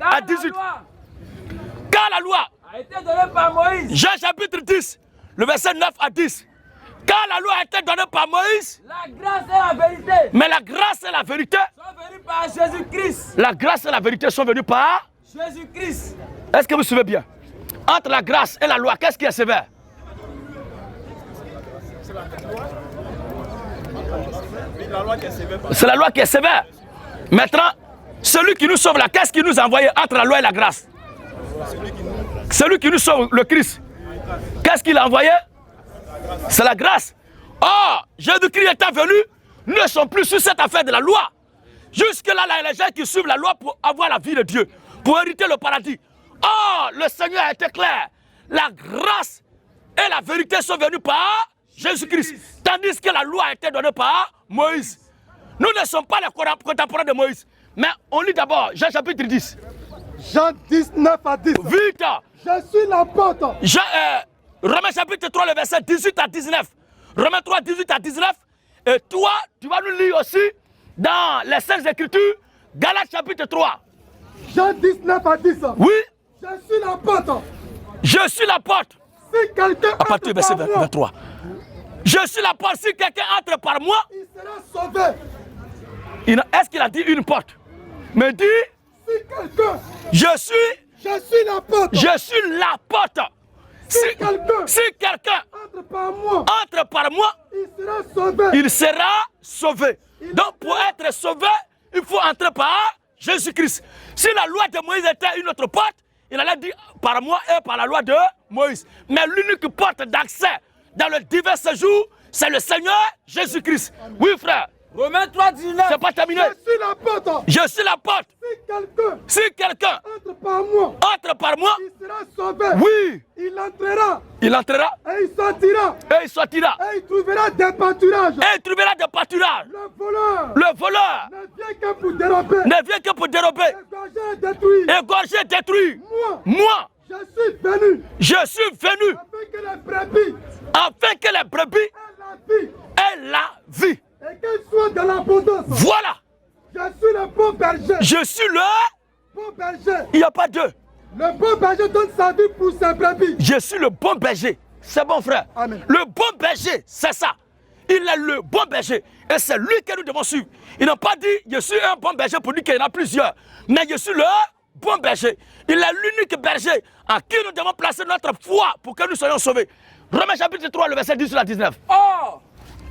à 18. Car la loi a été donnée par Moïse. Jean chapitre 10, le verset 9 à 10. Car la loi a été donnée par Moïse. La grâce et la vérité. Mais la grâce et la vérité sont venues par Jésus-Christ. La grâce et la vérité sont venues par Jésus-Christ. Est-ce que vous suivez bien? Entre la grâce et la loi, qu'est-ce qui est sévère? C'est la loi qui est sévère. Maintenant, celui qui nous sauve là, qu'est-ce qui nous a envoyé entre la loi et la grâce? Celui qui nous sauve, le Christ. Qu'est-ce qu'il a envoyé? C'est la grâce. Or, Jésus-Christ étant venu, nous ne sommes plus sur cette affaire de la loi. Jusque-là, les gens qui suivent la loi pour avoir la vie de Dieu, pour hériter le paradis. Or, le Seigneur a été clair. La grâce et la vérité sont venues par Jésus-Christ. Tandis que la loi a été donnée par Moïse. Nous ne sommes pas les contemporains de Moïse. Mais on lit d'abord Jean chapitre 10. Jean 19 à 10. Vite. Je suis la porte. Romains chapitre 3, le verset 18 à 19. Romains 3, 18 à 19. Et toi, tu vas nous lire aussi dans les Saintes Écritures, Galates chapitre 3. Jean 19 à 10. Oui. Je suis la porte. Je suis la porte. Si quelqu'un à partir du verset 23. Je suis la porte. Si quelqu'un entre par moi, il sera sauvé. Est-ce qu'il a dit une porte? Mais dit, si quelqu'un, je suis la porte. Je suis la porte. Si quelqu'un entre par moi, il sera sauvé. Il sera sauvé. Donc pour être sauvé, il faut entrer par Jésus-Christ. Si la loi de Moïse était une autre porte, il allait dire par moi et par la loi de Moïse. Mais l'unique porte d'accès dans le divin séjour, c'est le Seigneur Jésus-Christ. Oui, frère. Romains 3, 19. C'est pas terminé. Je suis la porte. Je suis la porte. Si quelqu'un entre par moi, il sera sauvé. Oui. Il entrera. Et il sortira. Et il trouvera des pâturages. Le voleur ne vient que pour dérober. Égorger, détruire. Moi, je suis venu afin que les brebis aient la vie. Et qu'elle soit dans l'abondance. Voilà. Je suis le bon berger. Je suis le bon berger. Il n'y a pas deux. Le bon berger donne sa vie pour ses brebis. Je suis le bon berger. C'est bon, frère. Amen. Le bon berger, c'est ça. Il est le bon berger. Et c'est lui que nous devons suivre. Ils n'ont pas dit, je suis un bon berger pour dire qu'il y en a plusieurs. Mais je suis le bon berger. Il est l'unique berger en qui nous devons placer notre foi pour que nous soyons sauvés. Romains chapitre 3, le verset 10 à 19. Or,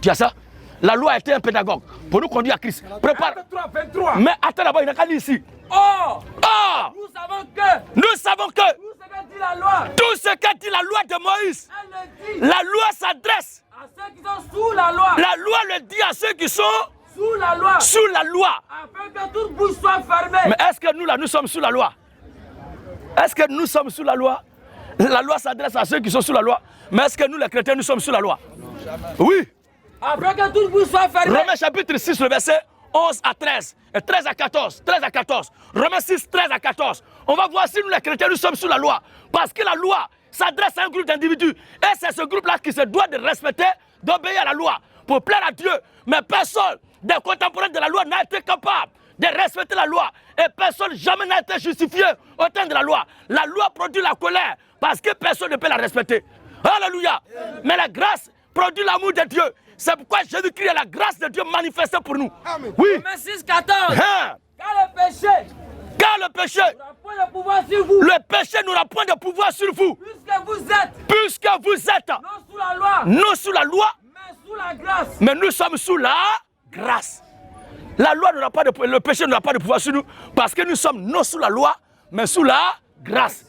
Tu as ça? La loi était un pédagogue pour nous conduire à Christ. Prépare. 23. Mais attends d'abord, il n'a qu'à dire ici. Or, Or, nous savons que nous savons que tout ce que dit la loi, tout ce qu'a dit la loi de Moïse, elle le dit la loi s'adresse. à ceux qui sont sous la loi. La loi le dit à ceux qui sont Sous la loi. sous la loi. Afin que toute bouche soit fermée. Mais est-ce que nous là, nous sommes sous la loi? Est-ce que nous sommes sous la loi? La loi s'adresse à ceux qui sont sous la loi. Mais est-ce que nous les chrétiens, nous sommes sous la loi? Oui. Afin que toute bouche soit fermée. Romains chapitre 6, le verset 11 à 13. Et 13 à 14. 13 à 14. Romains 6, 13 à 14. On va voir si nous les chrétiens, nous sommes sous la loi. Parce que la loi s'adresse à un groupe d'individus. Et c'est ce groupe-là qui se doit de respecter, d'obéir à la loi. Pour plaire à Dieu. Mais personne des contemporains de la loi n'a été capable de respecter la loi. Et personne jamais n'a été justifié au temps de la loi. La loi produit la colère parce que personne ne peut la respecter. Alléluia. Mais la grâce produit l'amour de Dieu. C'est pourquoi Jésus-Christ est la grâce de Dieu manifestée pour nous. Amen. Oui. Romains 6, 14. Hein. Car le péché Car le péché, n'aura point de pouvoir sur vous. le péché n'aura point de pouvoir sur vous. Puisque vous êtes Puisque vous êtes non sous la loi, non sous la loi, mais sous la grâce. mais nous sommes sous la grâce. La loi n'aura pas de, le péché n'aura pas de pouvoir sur nous parce que nous sommes non sous la loi, mais sous la grâce.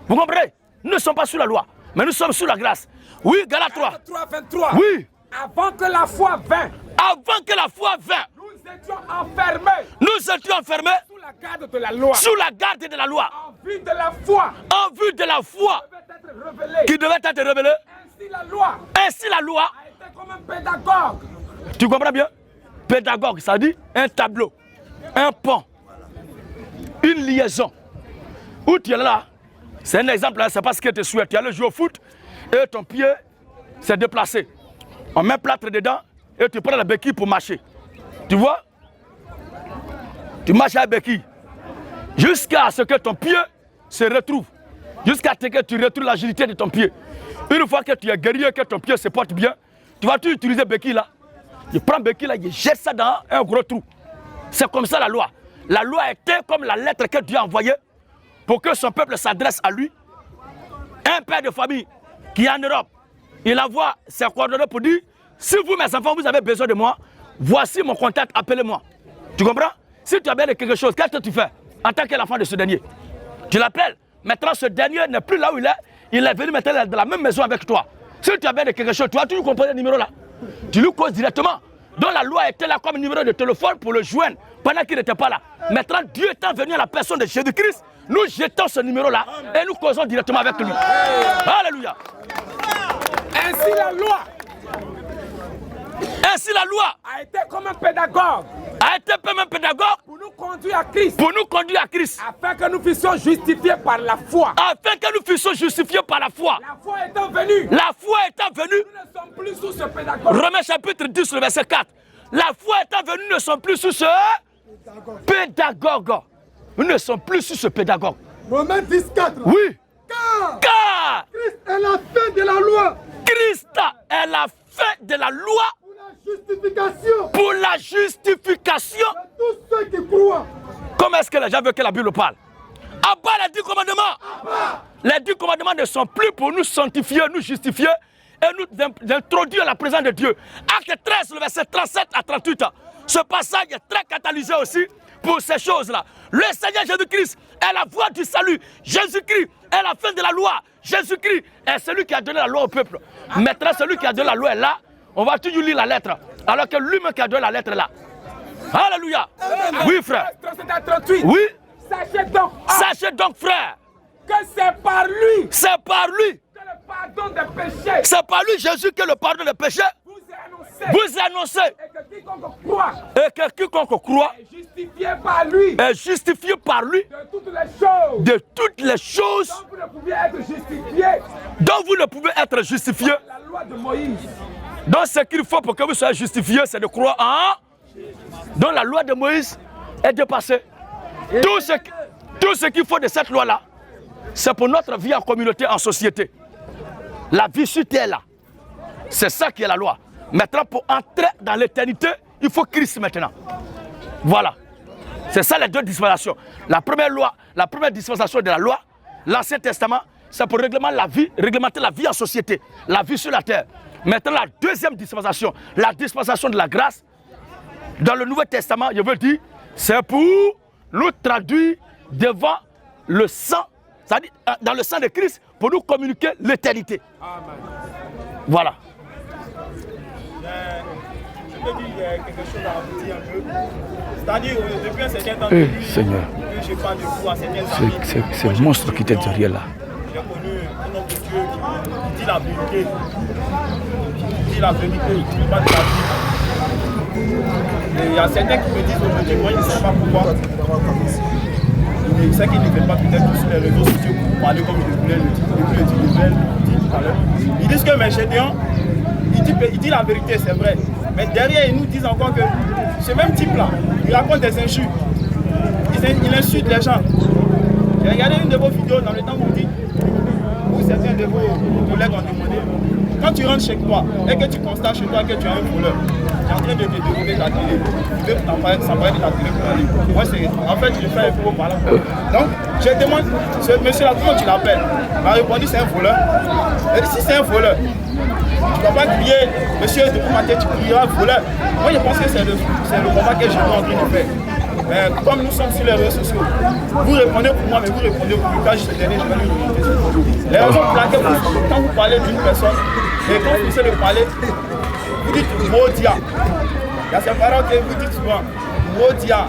Vous comprenez? Nous ne sommes pas sous la loi, mais nous sommes sous la grâce. Oui, Galates 3. 23. Oui. Avant que la foi vint, Avant que la foi vint, nous étions enfermés nous étions enfermés sous la garde de la loi. sous la garde de la loi, En vue de la foi en vue de la foi devait être révélée. qui devait être révélée. Ainsi la loi Ainsi la loi, a été comme un pédagogue. tu comprends bien? Pédagogue, ça dit un tableau, un pont, une liaison. Où tu es là, c'est un exemple, c'est pas ce que tu souhaites. Tu allais jouer au foot et ton pied s'est déplacé. On met plâtre dedans et tu prends la béquille pour marcher. Tu vois? Tu marches à la béquille jusqu'à ce que ton pied se retrouve. Jusqu'à ce que tu retrouves l'agilité de ton pied. Une fois que tu es guéri et que ton pied se porte bien, tu vas tout utiliser béquille là. Je prends béquille là, je jette ça dans un gros trou. C'est comme ça la loi. La loi était comme la lettre que Dieu a envoyée pour que son peuple s'adresse à lui. Un père de famille qui est en Europe, il envoie ses coordonnées pour dire, si vous mes enfants vous avez besoin de moi, voici mon contact, appelez-moi. Tu comprends? Si tu as besoin de quelque chose, qu'est-ce que tu fais en tant que l'enfant de ce dernier? Tu l'appelles. Maintenant ce dernier n'est plus là où il est venu maintenant dans la même maison avec toi. Si tu as besoin de quelque chose, tu vas toujours composer le numéro là. Tu lui causes directement. Donc la loi était là comme numéro de téléphone pour le joindre pendant qu'il n'était pas là. Maintenant, Dieu étant venu à la personne de Jésus-Christ, nous jetons ce numéro-là et nous causons directement avec lui. Alléluia. Ainsi la loi Ainsi la loi a été comme un pédagogue a été comme un pédagogue pour nous conduire à Christ. pour nous conduire à Christ. Afin que nous fussions justifiés par la foi. Afin que nous fussions justifiés par la foi. La foi étant venue, La foi étant venue, nous ne sommes plus sous ce pédagogue. Romains chapitre 10, le verset 4. La foi étant venue, nous ne sommes plus sous ce pédagogue. Nous ne sommes plus sous ce pédagogue. Romains 10, 4. Oui. Car Car Christ est la fin de la loi Christ est la fin de la loi pour la justification pour la justification. de tous ceux qui croient. Comment est-ce que les gens veulent que la Bible parle? Abba les 10 commandements. Les 10 commandements ne sont plus pour nous sanctifier, nous justifier et nous introduire la présence de Dieu. Acte 13, le verset 37 à 38. Ce passage est très catalysé aussi pour ces choses-là. Le Seigneur Jésus-Christ est la voie du salut. Jésus-Christ est la fin de la loi. Jésus-Christ est celui qui a donné la loi au peuple. Maintenant, celui qui a donné la loi est là. On va toujours lire la lettre. Alors que lui-même qui a donné la lettre est là. Alléluia. Oui, frère. 37 à 38. Oui. Sachez donc, frère, que c'est par lui c'est par lui. que le pardon des péchés C'est par lui, Jésus, que le pardon des péchés vous est annoncé. vous est annoncé. Et que quiconque croit Et que quiconque croit est justifié par lui est justifié par lui de toutes les choses de toutes les choses dont vous ne pouviez être justifié dont vous ne pouvez être justifié. par la loi de Moïse. Donc ce qu'il faut pour que vous soyez justifié, c'est de croire en... Donc la loi de Moïse est dépassée. Tout ce qu'il faut de cette loi-là, c'est pour notre vie en communauté, en société. La vie sur terre là, c'est ça qui est la loi. Maintenant, pour entrer dans l'éternité, il faut Christ maintenant. Voilà. C'est ça les deux dispensations. La première loi, la première dispensation de la loi, l'Ancien Testament, c'est pour réglementer la vie en société, la vie sur la terre. Maintenant, la deuxième dispensation, la dispensation de la grâce, dans le Nouveau Testament, je veux dire, c'est pour nous traduire devant le sang, c'est-à-dire dans le sang de Christ, pour nous communiquer l'éternité. Voilà. Je peux dire quelque chose à vous dire un peu. C'est-à-dire, depuis un certain temps, Seigneur, je parle de vous à certaines années. c'est le monstre qui t'est derrière là. J'ai connu un homme de Dieu qui dit la vérité. Qui dit la vérité, qui ne dit pas de la vie. Et il y a certains qui me disent aujourd'hui, moi, ils ne savent pas pourquoi. C'est qu'ils ne viennent pas peut-être sur les réseaux sociaux pour parler comme ils voulaient le dire. Ils disent que mes Gédéons, il dit la vérité, c'est vrai. Mais derrière, ils nous disent encore que ce même type-là, il raconte des injures. Il insulte les gens. J'ai regardé une de vos vidéos dans le temps où vous dites, où certains de vos collègues ont demandé, quand tu rentres chez toi et que tu constates chez toi que tu as un voleur, tu es en train de te dérouler ta télé, tu veux s'emparer de ta télé pour aller. Moi, en fait, je fais un faux par là. Donc, je demande, ce monsieur-là, comment tu l'appelles? Il m'a répondu, c'est un voleur. Et si c'est un voleur, tu ne vas pas crier, monsieur, depuis matin, tu crieras voleur. Moi, je pense que c'est le combat que je suis en train de faire. Mais comme nous sommes sur les réseaux sociaux, vous répondez pour moi, mais vous répondez pour lui. Quand je suis dernier, je vais lui remonter sur vous. Les raisons pour lesquelles quand vous parlez d'une personne, et quand vous essayez de parler, vous dites Modia. Il y a ces paroles que vous dites souvent, Modia.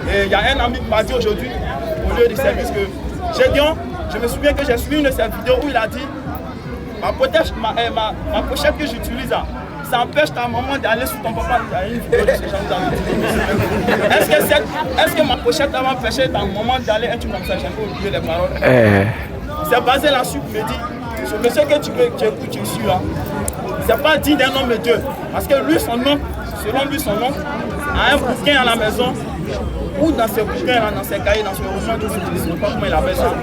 Et il y a un ami qui m'a dit aujourd'hui, au lieu du service, que Gédéon, je me souviens que j'ai suivi une de ces vidéos où il a dit, ma pochette que j'utilise, ça empêche ta maman d'aller sur ton papa. Il y a une vidéo de ce genre Est-ce que ma pochette va empêcher ta maman d'aller un truc comme ça? J'ai un peu oublié les paroles. C'est basé là-dessus pour me dire, ce monsieur que tu écoutes, tu suis là, c'est pas digne d'un homme de Dieu. Parce que lui, son nom, selon lui, son nom, a un bouquin à la maison, ou dans ses bouquins, dans ses cahiers, dans ses roman, tout ce qu'il ne sais pas comment il appelle ça.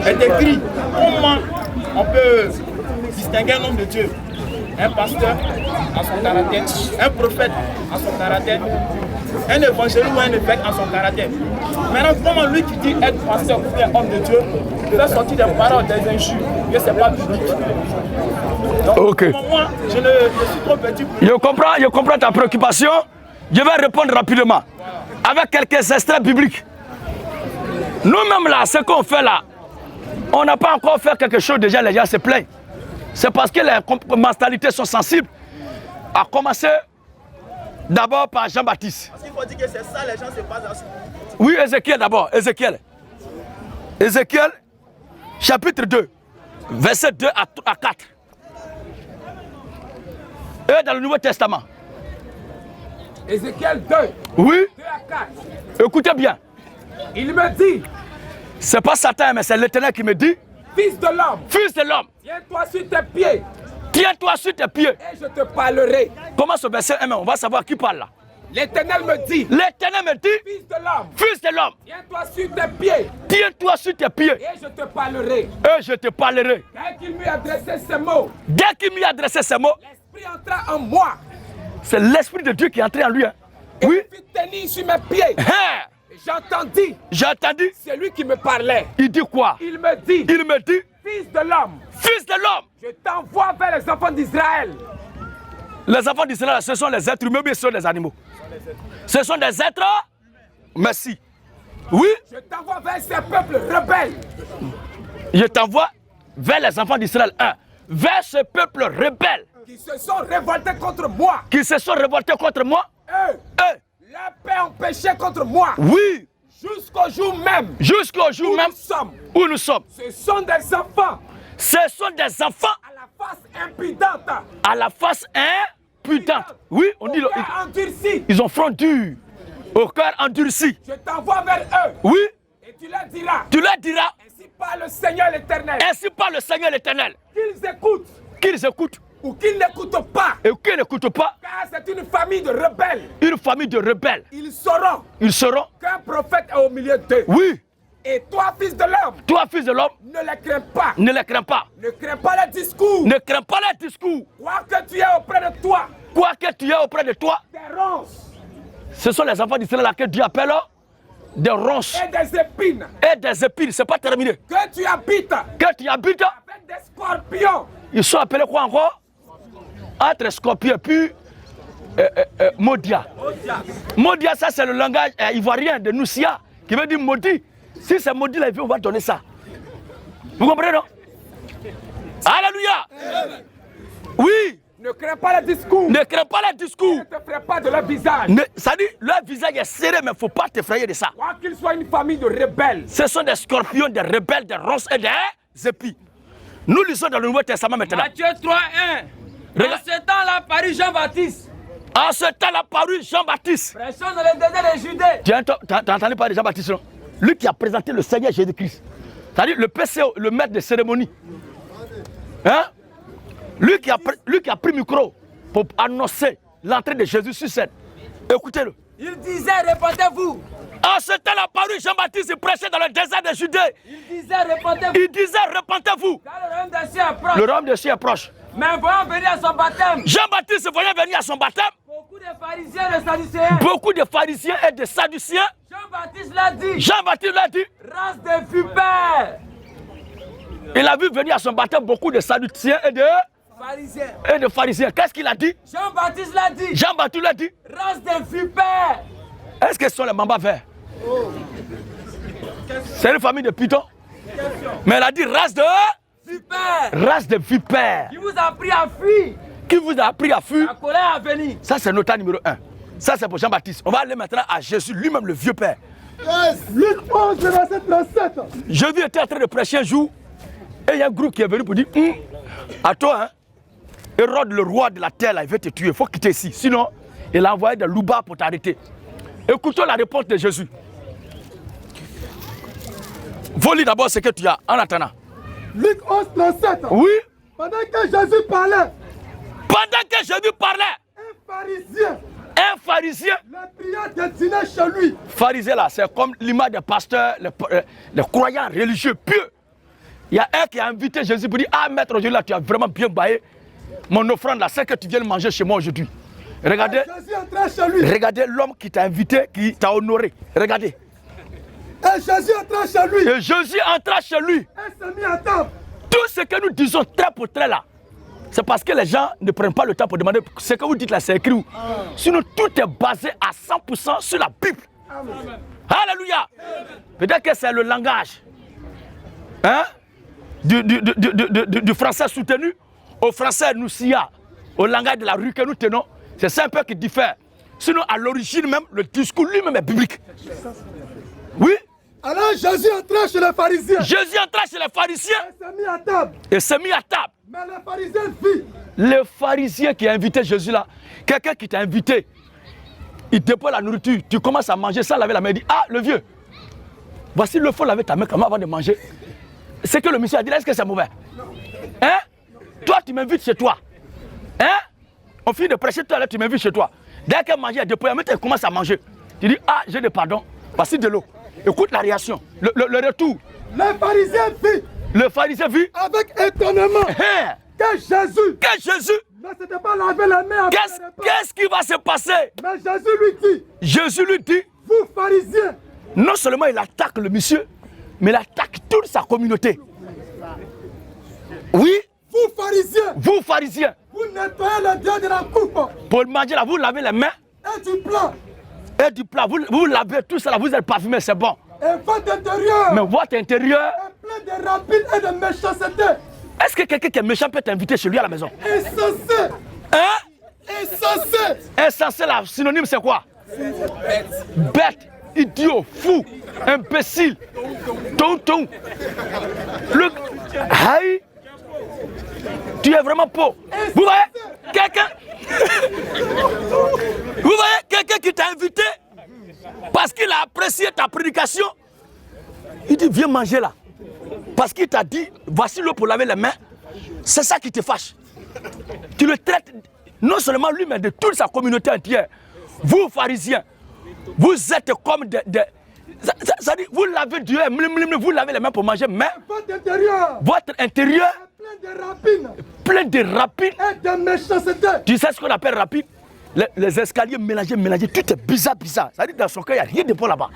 est écrit comment on peut distinguer un homme de Dieu. Un pasteur à son caractère, un prophète à son caractère, un évangéliste ou un évêque à son caractère. Maintenant, comment lui qui dit être pasteur ou bien homme de Dieu fait sortir des paroles, des injures, que ce n'est pas biblique. Donc, ok. Moi, je suis trop petit pour... Je comprends ta préoccupation. Je vais répondre rapidement. Avec quelques extraits bibliques. Nous-mêmes là, ce qu'on fait là, on n'a pas encore fait quelque chose, déjà les gens se plaignent. C'est parce que les mentalités sont sensibles. À commencer d'abord par Jean-Baptiste. Parce qu'il faut dire que c'est ça, les gens se basent là-dessus. Oui, Ézéchiel d'abord. Ézéchiel, chapitre 2, verset 2 à 4. Et dans le Nouveau Testament. Ézéchiel 2. Oui. 2 à 4. Écoutez bien. Il me dit. C'est pas Satan, mais c'est l'Éternel qui me dit. Fils de l'homme. Fils de l'homme. Tiens-toi sur tes pieds. Tiens-toi sur tes pieds. Et je te parlerai. Comment ce verset 1, on va savoir qui parle là. L'Éternel me dit. L'Éternel me dit. Fils de l'homme. Fils de l'homme. Tiens-toi sur tes pieds. Tiens-toi sur tes pieds. Et je te parlerai. Et je te parlerai. Dès qu'il m'eut adressé ces mots. Dès qu'il m'eut adressé ces mots. L'Esprit entra en moi. C'est l'Esprit de Dieu qui est entré en lui. Hein. Et Oui. il fit tenir sur mes pieds. Hein. J'entendis. J'ai entendu. C'est lui qui me parlait. Il dit quoi? Il me dit. Il me dit. Fils de l'homme. Fils de l'homme. Je t'envoie vers les enfants d'Israël. Les enfants d'Israël, ce sont les êtres humains, mais ce sont des animaux. Ce sont des êtres. Merci. Oui. Je t'envoie vers ces peuples rebelles. Je t'envoie vers les enfants d'Israël. Vers ce peuple rebelle. Qui se sont révoltés contre moi. Qui se sont révoltés contre moi. Eux. Leur père ont péché contre moi. Oui. Jusqu'au jour même. Jusqu'au jour même où nous sommes. Ce sont des enfants. Ce sont des enfants. À la face impudente. À la face impudente. Oui, on dit. Endurci. Ils ont front dur. Au cœur endurci. Je t'envoie vers eux. Oui. Et tu leur diras. Tu leur diras. Ainsi parle le Seigneur l'Éternel. Ainsi parle le Seigneur l'Éternel. Qu'ils écoutent. Qu'ils écoutent. Ou qu'ils n'écoutent pas. Et qu'ils n'écoutent pas. Car c'est une famille de rebelles. Une famille de rebelles. Ils sauront. Ils sauront. Qu'un prophète est au milieu d'eux. Oui. Et toi, fils de l'homme. Toi, fils de l'homme. Ne les crains pas. Ne les crains pas. Ne crains pas les discours. Ne crains pas les discours. Quoi que tu aies auprès de toi. Quoi que tu aies auprès de toi, des ronces ce sont les enfants d'Israël que Dieu appelle des ronces et des épines. et des épines. C'est pas terminé. Que tu habites Que tu habites, avec des scorpions. ils sont appelés quoi encore? Entre scorpions puis Modia. Modia, ça c'est le langage ivoirien de Noussia qui veut dire maudit. Si c'est maudit, là, on va donner ça. Vous comprenez, non? Alléluia. Oui. Ne crains pas les discours. Ne crains pas les discours. Ne te ferai pas de leur visage. Ça dit, leur visage est serré, mais il ne faut pas t'effrayer de ça. Quoi qu'ils soient une famille de rebelles. Ce sont des scorpions, des rebelles, des ronces et des épis. Nous lisons dans le Nouveau Testament maintenant. Matthieu 3, 1. En ce temps-là parut Jean-Baptiste. En ce temps-là parut Jean-Baptiste. Prêchant dans le désert de Judée. Tu as entendu parler de Jean-Baptiste, non? Lui qui a présenté le Seigneur Jésus-Christ. C'est-à-dire le PCO, le maître de cérémonie. Hein? Lui qui a pris le micro pour annoncer l'entrée de Jésus sur scène. Écoutez-le. Il disait, répandez-vous. En ce temps-là parut Jean-Baptiste, il prêchait dans le désert de Judée. Il disait, répandez-vous. Il disait, repentez-vous. Car le royaume des cieux approche. Le royaume des cieux est proche. Mais voyant venir à son baptême, Jean-Baptiste voyant venir à son baptême, beaucoup de pharisiens et de sadducéens. beaucoup de pharisiens et de sadduciens. Jean-Baptiste l'a dit. Jean-Baptiste l'a dit. Race de vipères. Il a vu venir à son baptême beaucoup de sadduciens et de pharisiens. Qu'est-ce qu'il a dit? Jean-Baptiste l'a dit. Jean-Baptiste l'a dit. Race de vipères. Est-ce que ce sont les mambas verts? C'est une famille de pitons. Mais elle a dit race de Vipères. Race de vipères. Qui vous a appris à fuir. Qui vous a appris à fuir? La colère à venir. Ça, c'est nota numéro 1. Ça, c'est pour Jean-Baptiste. On va aller maintenant à Jésus, lui-même le vieux père. Yes. Luc 11, verset 37. Jésus était en train de prêcher un jour. Et il y a un groupe qui est venu pour dire à toi, hein, Hérode, le roi de la terre, là, il veut te tuer. Il faut quitter ici. Sinon, il a envoyé des loupards pour t'arrêter. Écoutons la réponse de Jésus. Vous lire d'abord ce que tu as en attendant. Luc 11, 37. Oui. Pendant que Jésus parlait, un pharisien le pria de dîner chez lui. Pharisien là, c'est comme l'image des pasteurs, les croyants religieux pieux. Il y a un qui a invité Jésus pour dire, ah maître, aujourd'hui là, tu as vraiment bien baillé. Mon offrande là, c'est que tu viens manger chez moi aujourd'hui. Regardez, regardez l'homme qui t'a invité, qui t'a honoré. Regardez. Et Jésus entra chez lui. Et Jésus entra chez lui. Et s'est mis à table. Tout ce que nous disons trait pour trait là, c'est parce que les gens ne prennent pas le temps pour demander ce que vous dites là, c'est écrit où. Sinon, tout est basé à 100% sur la Bible. Amen. Alléluia. Peut-être que c'est le langage, hein, du français soutenu au français noussia, au langage de la rue que nous tenons. C'est ça un peu qui diffère. Sinon, à l'origine même, le discours lui-même est biblique. Oui. Alors Jésus entra chez les pharisiens. Jésus entra chez les pharisiens. Et s'est mis à table. Et s'est mis à table. Mais les pharisiens vit. Le pharisien qui a invité Jésus là, quelqu'un qui t'a invité, il dépose la nourriture, tu commences à manger sans laver la main, il dit, ah le vieux, voici le faut laver ta main comment avant de manger. C'est que le monsieur a dit, est-ce que c'est mauvais? Hein? Toi tu m'invites chez toi. Hein? On finit de prêcher toi là, tu m'invites chez toi. Dès qu'elle mange, elle dépose, elle commence à manger. Tu dis, ah j'ai des pardons, voici de l'eau. Écoute la réaction, le retour. Le pharisien vit. Le pharisien vit. Avec étonnement. Hein? Que Jésus ne s'était pas lavé la main. Qu'est-ce qui va se passer? Mais Jésus lui dit, vous pharisiens, non seulement il attaque le monsieur, mais il attaque toute sa communauté. Oui. Vous pharisiens, vous nettoyez le dehors de la coupe. Pour manger là, vous lavez les mains. Et du plat. Vous lavez tout ça là, vous êtes parfumé, c'est bon. Et votre intérieur. Mais votre intérieur est plein de rapines et de méchanceté. Est-ce que quelqu'un qui est méchant peut t'inviter chez lui à la maison? Insensé. Hein? Insensé là, synonyme c'est quoi? Bête, idiot, fou, imbécile, tonton. Aïe, tu es vraiment pauvre. Vous voyez quelqu'un? Vous voyez quelqu'un qui t'a invité parce qu'il a apprécié ta prédication. Il dit viens manger là. Parce qu'il t'a dit voici l'eau pour laver les mains. C'est ça qui te fâche. Tu le traites non seulement lui mais de toute sa communauté entière. Vous pharisiens, vous êtes comme ça dit vous lavez Dieu, vous lavez les mains pour manger, mais votre intérieur plein de rapines. plein de rapines. Et de méchanceté. Tu sais ce qu'on appelle rapine? Les escaliers mélangés, tout est bizarre. Ça dit dans son cœur, il n'y a rien de bon là-bas.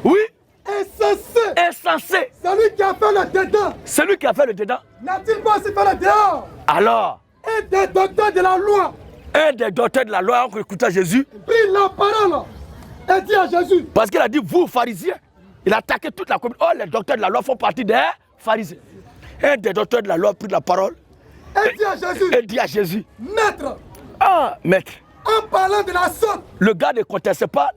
Oui. Insensé. Celui qui a fait le dedans. Celui qui a fait le dedans. N'a-t-il pas aussi fait le dehors? Alors. Un des docteurs de la loi. Un des docteurs de la loi, en écoutant Jésus, prit la parole et dit à Jésus. Parce qu'il a dit, vous pharisiens, il a attaqué toute la communauté. Oh, les docteurs de la loi font partie des pharisiens. Un des docteurs de la loi prit la parole et dit à Jésus. Maître. Ah, maître. En parlant de la sorte. Le gars ne conteste pas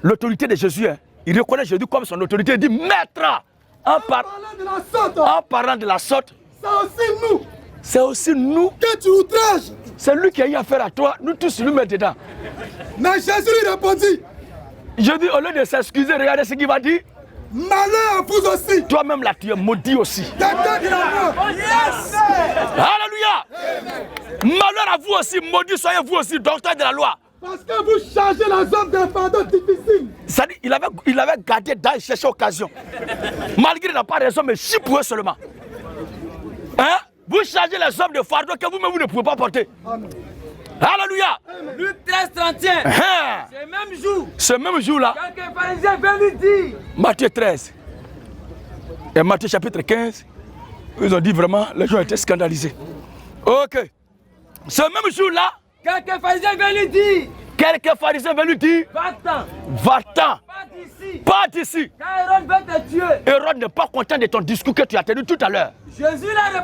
l'autorité de Jésus. Hein. Il reconnaît Jésus comme son autorité. Il dit, maître. En parlant de la sorte. C'est aussi nous. Que tu outrages. C'est lui qui a eu affaire à toi. Nous tous nous mettons dedans. Mais Jésus lui répondit. Je dis, au lieu de s'excuser, regardez ce qu'il va dire. Malheur à vous aussi. Toi-même là, tu es maudit aussi. Yes. Alléluia. Malheur à vous aussi, maudit soyez vous aussi, docteur de la loi. Parce que vous changez la zone d'un fardeau difficile. Ça dit, il avait gardé dans, il cherchait occasion. Malgré il n'a pas raison, mais si pour eux seulement. Hein? Vous changez les hommes de fardeau que vous-même vous ne pouvez pas porter. Amen. Alléluia. Luc 13, 31. Ce même jour-là. Quelques pharisiens viennent lui dire. Matthieu 13. Et Matthieu chapitre 15. Ils ont dit vraiment, les gens étaient scandalisés. Ok. Ce même jour-là. Quelques pharisiens viennent lui dire. Quelques pharisiens viennent lui dire. Va-t'en. Va-t'en. Pas d'ici. Car Hérode veut te tuer. Hérode n'est pas content de ton discours que tu as tenu tout à l'heure. Jésus l'a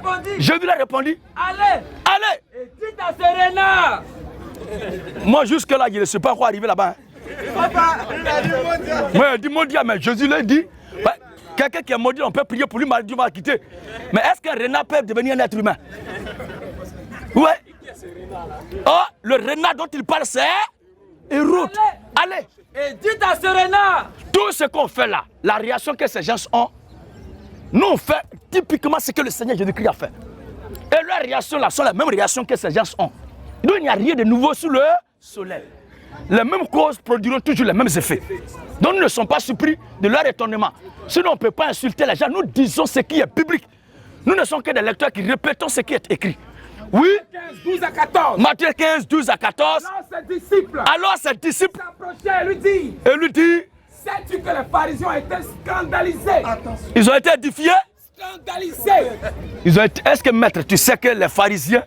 répondu. Allez. Et dites à ce renard. Moi jusque-là, je ne sais pas quoi arriver là-bas. Moi, il dit maudit, mais Jésus l'a dit. Ouais, quelqu'un qui est maudit, on peut prier pour lui, mais Dieu va quitter. Mais est-ce qu'un renard peut devenir un être humain? Ouais. Oh, le renard dont il parle, c'est Hérode. Allez. Et dites à ce renard. Tout ce qu'on fait là, la réaction que ces gens ont, nous on fait typiquement ce que le Seigneur Jésus-Christ a fait. Et leurs réactions là sont les mêmes réactions que ces gens ont. Donc il n'y a rien de nouveau sous le soleil. Les mêmes causes produiront toujours les mêmes effets. Donc nous ne sommes pas surpris de leur étonnement. Sinon on ne peut pas insulter les gens. Nous disons ce qui est biblique. Nous ne sommes que des lecteurs qui répétons ce qui est écrit. Oui. 15, 12 à 14. Matthieu 15, 12 à 14. Alors ses disciples s'approchaient et lui dit. Sais-tu que les pharisiens ont été scandalisés? Attention. Ils ont été édifiés? Scandalisés. Est-ce que maître, tu sais que les pharisiens,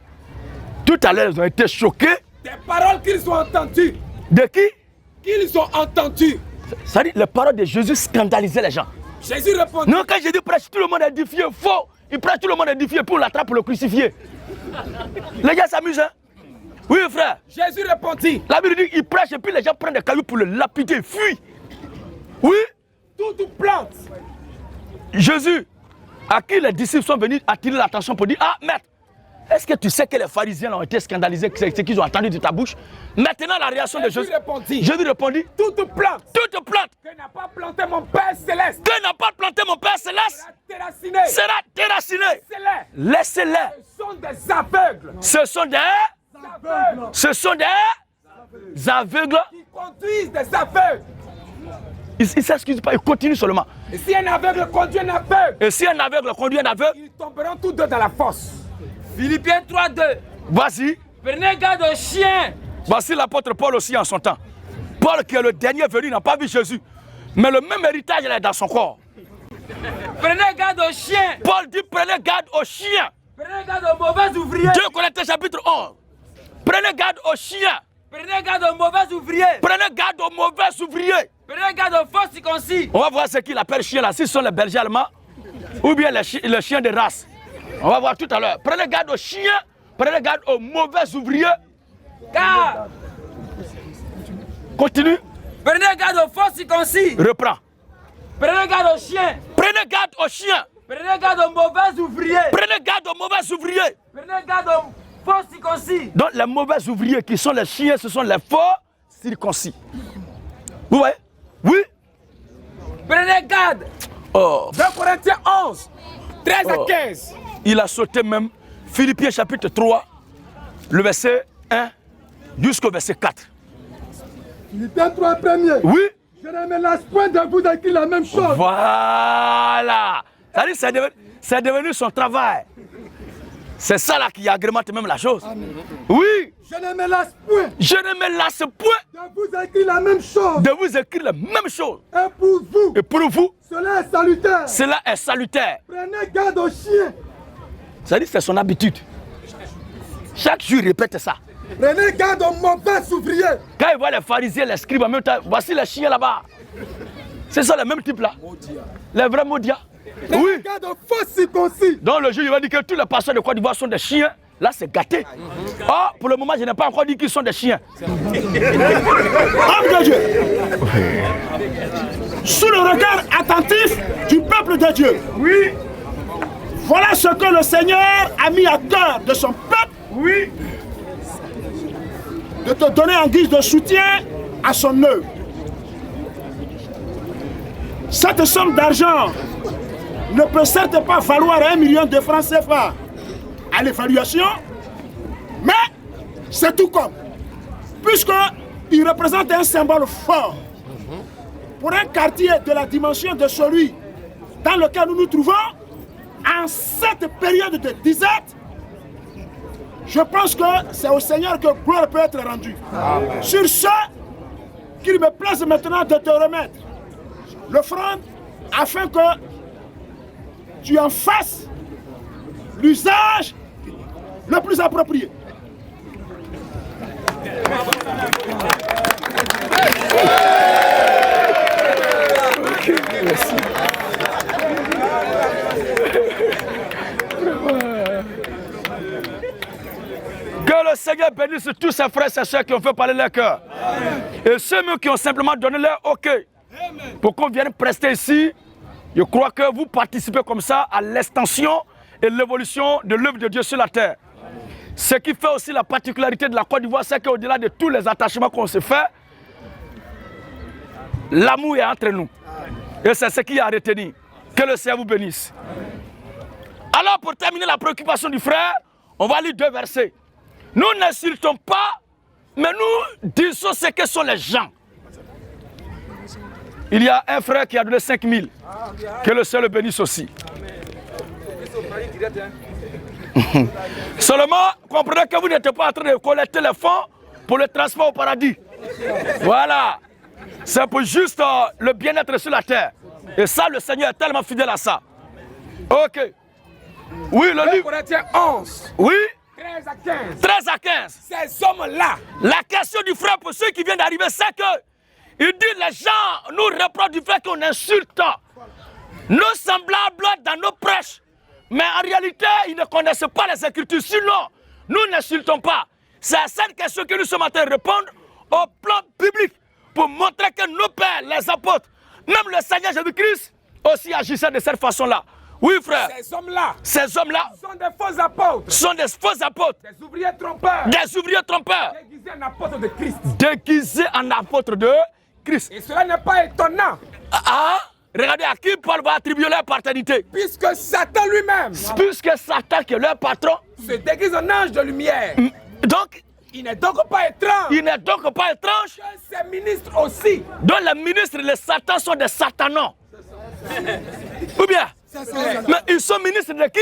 tout à l'heure, ils ont été choqués? Des paroles qu'ils ont entendues. De qui? Qu'ils ont entendues. Ça dit, les paroles de Jésus scandalisaient les gens. Jésus répondit. Non, quand Jésus prêche, tout le monde est édifié. Faux. Il prêche, tout le monde est édifié pour l'attraper, pour le crucifier. Les gars s'amusent, hein? Oui, frère. Jésus répondit. La Bible dit, il prêche et puis les gens prennent des cailloux pour le lapider, fuient. Oui. Toute plante. Jésus, à qui les disciples sont venus attirer l'attention pour dire, ah, maître, est-ce que tu sais que les pharisiens ont été scandalisés, c'est ce qu'ils ont entendu de ta bouche? Maintenant, la réaction de Jésus. Jésus répondit, toute plante. Que n'a pas planté mon Père Céleste. Sera déraciné. Laissez-les. Ce sont des aveugles. Ce sont des aveugles. Qui conduisent des aveugles. Il ne s'excuse pas, il continue seulement. Et si un aveugle conduit un aveugle. Ils tomberont tous deux dans la fosse. Philippiens 3, 2. Vas-y. Prenez garde aux chiens. Voici l'apôtre Paul aussi en son temps. Paul qui est le dernier venu n'a pas vu Jésus. Mais le même héritage il est dans son corps. Prenez garde aux chiens. Paul dit prenez garde aux chiens. Prenez garde aux mauvais ouvriers. 2 Corinthiens chapitre 11. Prenez garde aux chiens. Prenez garde aux mauvais ouvriers. Prenez garde aux mauvais ouvriers. Prenez garde aux faux circoncis. On va voir ce qu'il appelle chien là. Si ce sont les bergers allemands ou bien les chiens de race. On va voir tout à l'heure. Prenez garde aux chiens. Prenez garde aux mauvais ouvriers. Car. Continue. Prenez garde aux faux circoncis. Reprends. Prenez garde aux chiens. Prenez garde aux chiens. Prenez garde aux mauvais ouvriers. Prenez garde aux mauvais ouvriers. Prenez garde aux faux circoncis. Donc les mauvais ouvriers qui sont les chiens, ce sont les faux circoncis. Vous voyez? Oui. Prenez garde. 2 Corinthiens 11, 13 à 15. Il a sauté même Philippiens chapitre 3, le verset 1 jusqu'au verset 4. Philippiens 3 premier. Oui. Je ne me lasse point de vous d'écrire la même chose. Voilà. C'est devenu son travail. C'est ça là qui agrémente même la chose. Amen. Oui. Je ne me lasse point. Je ne me lasse point. De vous écrire la même chose. De vous écrire la même chose. Et pour vous. Et pour vous. Cela est salutaire. Cela est salutaire. Prenez garde aux chiens. Ça dit c'est son habitude. Chaque jour il répète ça. Prenez garde aux mauvais ouvriers. Quand il voit les pharisiens, les scribes en même temps, voici les chiens là-bas. C'est ça le même type là. Les vrais maudias. Oui. Garde aux faux circoncis. Dans le jour, il va dire que tous les pasteurs de Côte d'Ivoire sont des chiens. Là, c'est gâté. Oh, pour le moment, je n'ai pas encore dit qu'ils sont des chiens. Homme de Dieu. Sous le regard attentif du peuple de Dieu. Oui. Voilà ce que le Seigneur a mis à cœur de son peuple. Oui. De te donner en guise de soutien à son œuvre. Cette somme d'argent ne peut certes pas valoir 1 million de francs CFA à l'évaluation, mais c'est tout comme, puisqu'il représente un symbole fort pour un quartier de la dimension de celui dans lequel nous nous trouvons en cette période de disette. Je pense que c'est au Seigneur que gloire peut être rendue. Amen. Sur ce, qu'il me plaise maintenant de te remettre l'offrande afin que tu en fasses l'usage le plus approprié. Okay, merci. Que le Seigneur bénisse tous ses frères et ses soeurs qui ont fait parler leur cœur. Et ceux qui ont simplement donné leur OK. Pour qu'on vienne prester ici, je crois que vous participez comme ça à l'extension et l'évolution de l'œuvre de Dieu sur la terre. Ce qui fait aussi la particularité de la Côte d'Ivoire, c'est qu'au-delà de tous les attachements qu'on se fait, l'amour est entre nous. Et c'est ce qui a retenu. Que le Seigneur vous bénisse. Alors pour terminer la préoccupation du frère, on va lire 2 versets. Nous n'insultons pas, mais nous disons ce que sont les gens. Il y a un frère qui a donné 5 000. Que le Seigneur le bénisse aussi. Seulement, comprenez que vous n'êtes pas en train de collecter les fonds pour le transport au paradis. Voilà. C'est pour juste le bien-être sur la terre. Et ça, le Seigneur est tellement fidèle à ça. Ok. Oui, le livre. Corinthiens 11. Oui. 13 à 15. 13 à 15. Ces hommes-là. La question du frère pour ceux qui viennent d'arriver, c'est que il dit les gens nous reprochent du fait qu'on insulte nos semblables dans nos prêches. Mais en réalité, ils ne connaissent pas les Écritures. Sinon, nous n'insultons pas. C'est à cette question que nous sommes en train de répondre au plan public pour montrer que nos pères, les apôtres, même le Seigneur Jésus-Christ aussi agissaient de cette façon-là. Oui, frère. Ces hommes-là. Ces hommes-là. Sont des faux apôtres. Sont des faux apôtres. Des ouvriers trompeurs. Des ouvriers trompeurs. Déguisés en apôtres de Christ. Déguisés en apôtres de Christ. Et cela n'est pas étonnant. Regardez à qui Paul va attribuer leur paternité. Puisque Satan lui-même. Puisque Satan, qui est leur patron, se déguise en ange de lumière. Donc, il n'est donc pas étrange. Il n'est donc pas étrange. Que ses ministres aussi. Donc les ministres et les satans sont des satanons. Ou bien, mais ils sont ministres de qui?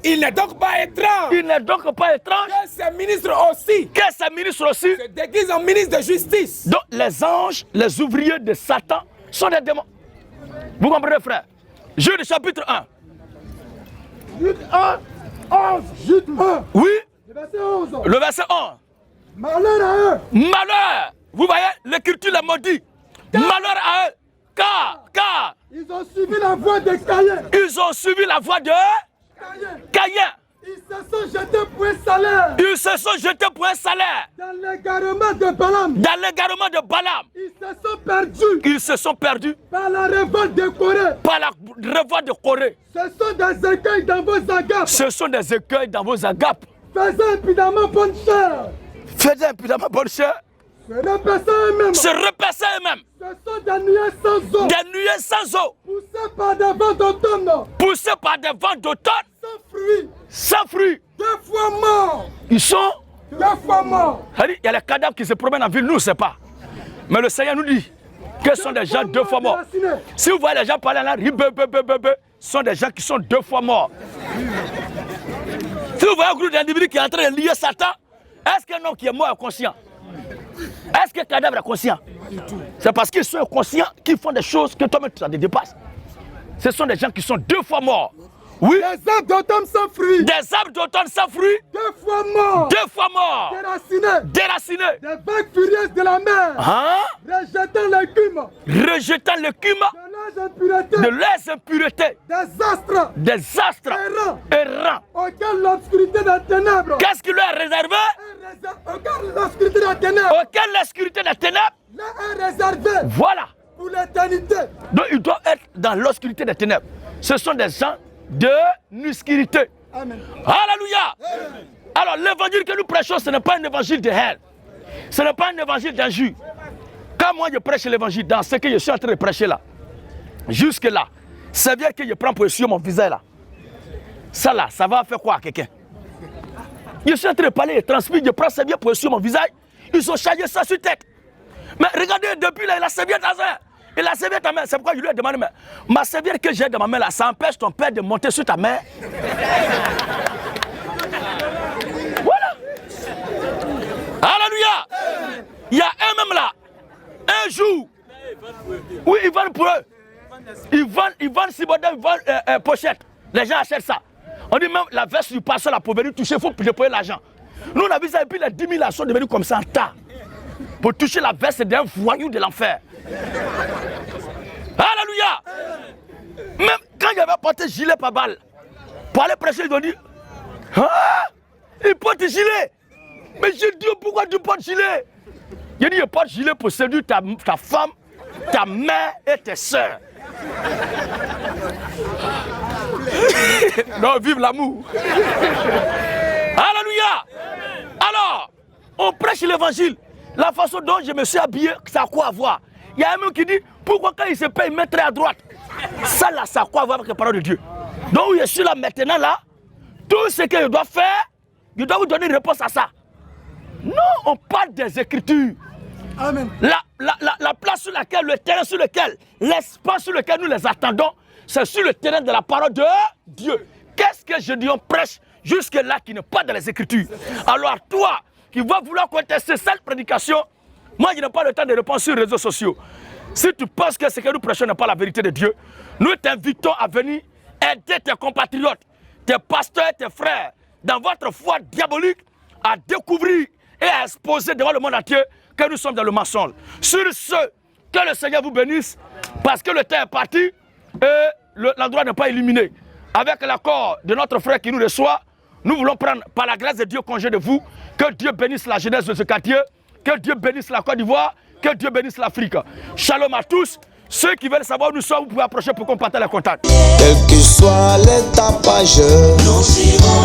Il n'est donc pas étrange. Il n'est donc pas étrange. Que ses ministres aussi. Que ces ministres aussi. Se déguisent en ministres de justice. Donc les anges, les ouvriers de Satan sont des démons. Vous comprenez, frère? Jude chapitre 1. Jude 1, 11, Jude 1. Oui. Le verset 11. Le verset 11. Malheur à eux. Malheur. Vous voyez, l'écriture les maudit. Malheur à eux. Car. Ils ont suivi la voie de Caïn. Ils ont suivi la voie de Caïn. Ils se sont jetés pour un salaire. Ils se sont jetés pour un salaire. Dans l'égarement de Balaam. Dans l'égarement de Balaam. Ils se sont perdus. Ils se sont perdus. Par la révolte de Corée. Par la révolte de Corée. Ce sont des écueils dans vos agapes. Ce sont des écueils dans vos agapes. Faisant impudemment bonne chair. Faisant impudemment bonne chair. Se repaissant eux-mêmes. Se repaissant eux-mêmes. Ce sont des nuées sans eau. Des nuées sans eau. Poussées par des vents d'automne. Poussées par des vents d'automne. Sans fruits. Sans fruits. 2 fois morts. Ils sont 2 fois morts. Il y a les cadavres qui se promènent en ville, nous ne savons pas. Mais le Seigneur nous dit que ce sont des gens 2 fois morts. Si vous voyez les gens parler là, ce sont des gens qui sont 2 fois morts. Si vous vous voyez un groupe d'individus qui est en train de lier Satan, est-ce qu'un homme qui est mort est conscient? Est-ce qu'un cadavre est conscient? C'est parce qu'ils sont inconscients qu'ils font des choses que toi-même ça te dépasse. Ce sont des gens qui sont 2 fois morts. Oui. Des arbres d'automne sans fruits. Des arbres d'automne sans fruits. 2 fois morts. 2 fois morts. Déracinés. Déracinés. Des vagues furieuses de la mer. Hein? Rejetant l'écume. Rejetant l'écume. De leurs impuretés. De leurs impuretés. Des astres. Des astres. Errants. Auquel l'obscurité des ténèbres. Qu'est-ce qui leur est réservé? Auquel l'obscurité des ténèbres. Auquel l'obscurité des ténèbres. Leur est réservé. Voilà. Pour l'éternité. Donc ils doivent être dans l'obscurité des ténèbres. Ce sont des gens de l'obscurité. Amen. Alléluia. Amen. Alors l'évangile que nous prêchons, ce n'est pas un évangile de haine. Ce n'est pas un évangile d'injure. Quand moi je prêche l'évangile dans ce que je suis en train de prêcher là, jusque là, ça veut dire que je prends pour essuyer mon visage là. Ça là, ça va faire quoi à quelqu'un? Je suis en train de parler, je transpire, je prends ça bien pour essuyer mon visage. Ils ont chargé ça sur tête. Mais regardez, depuis là, il a servi dans ça. Il a servi ta main. C'est pourquoi je lui ai demandé, mais ma serviette que j'ai dans ma main là, ça empêche ton père de monter sur ta main. Voilà. Alléluia. Il y a un même là, un jour. Oui, ils vendent pour eux. Ils vendent cibodin, ils vendent pochette. Les gens achètent ça. On dit même la veste du pasteur là pour venir toucher, il faut déployer l'argent. Nous on a vu ça et puis les 10 000 là sont devenus comme ça en tas. Pour toucher la veste d'un voyou de l'enfer. Alléluia. Même quand j'avais porté gilet par balle, pour aller prêcher, ils ont dit, ah, il porte gilet. Mais j'ai dit, pourquoi tu portes gilet? J'ai dit, je porte gilet pour séduire ta femme, ta mère et tes soeurs. Non, vive l'amour. Alléluia. Alors, on prêche l'évangile. La façon dont je me suis habillé, ça a quoi à voir? Il y a un mec qui dit, pourquoi quand il se paye, il met très à droite? Ça là, ça a quoi à voir avec la parole de Dieu? Donc je suis là maintenant là, tout ce que je dois faire, je dois vous donner une réponse à ça. Non, on parle des Écritures. Amen. La place sur laquelle, le terrain sur lequel, l'espace sur lequel nous les attendons, c'est sur le terrain de la parole de Dieu. Qu'est-ce que je dis, on prêche jusque-là qui n'est pas dans les Écritures? Alors toi, qui vas vouloir contester cette prédication, moi je n'ai pas le temps de répondre sur les réseaux sociaux. Si tu penses que ce que nous prêchons n'est pas la vérité de Dieu, nous t'invitons à venir aider tes compatriotes, tes pasteurs, tes frères, dans votre foi diabolique, à découvrir et à exposer devant le monde entier que nous sommes dans le mensonge. Sur ce, que le Seigneur vous bénisse, parce que le temps est parti et l'endroit n'est pas illuminé. Avec l'accord de notre frère qui nous reçoit, nous voulons prendre par la grâce de Dieu congé de vous. Que Dieu bénisse la jeunesse de ce quartier, que Dieu bénisse la Côte d'Ivoire, que Dieu bénisse l'Afrique. Shalom à tous. Ceux qui veulent savoir où nous sommes, vous pouvez approcher pour qu'on partage les contacts. Quel que soit les tapages, nous irons.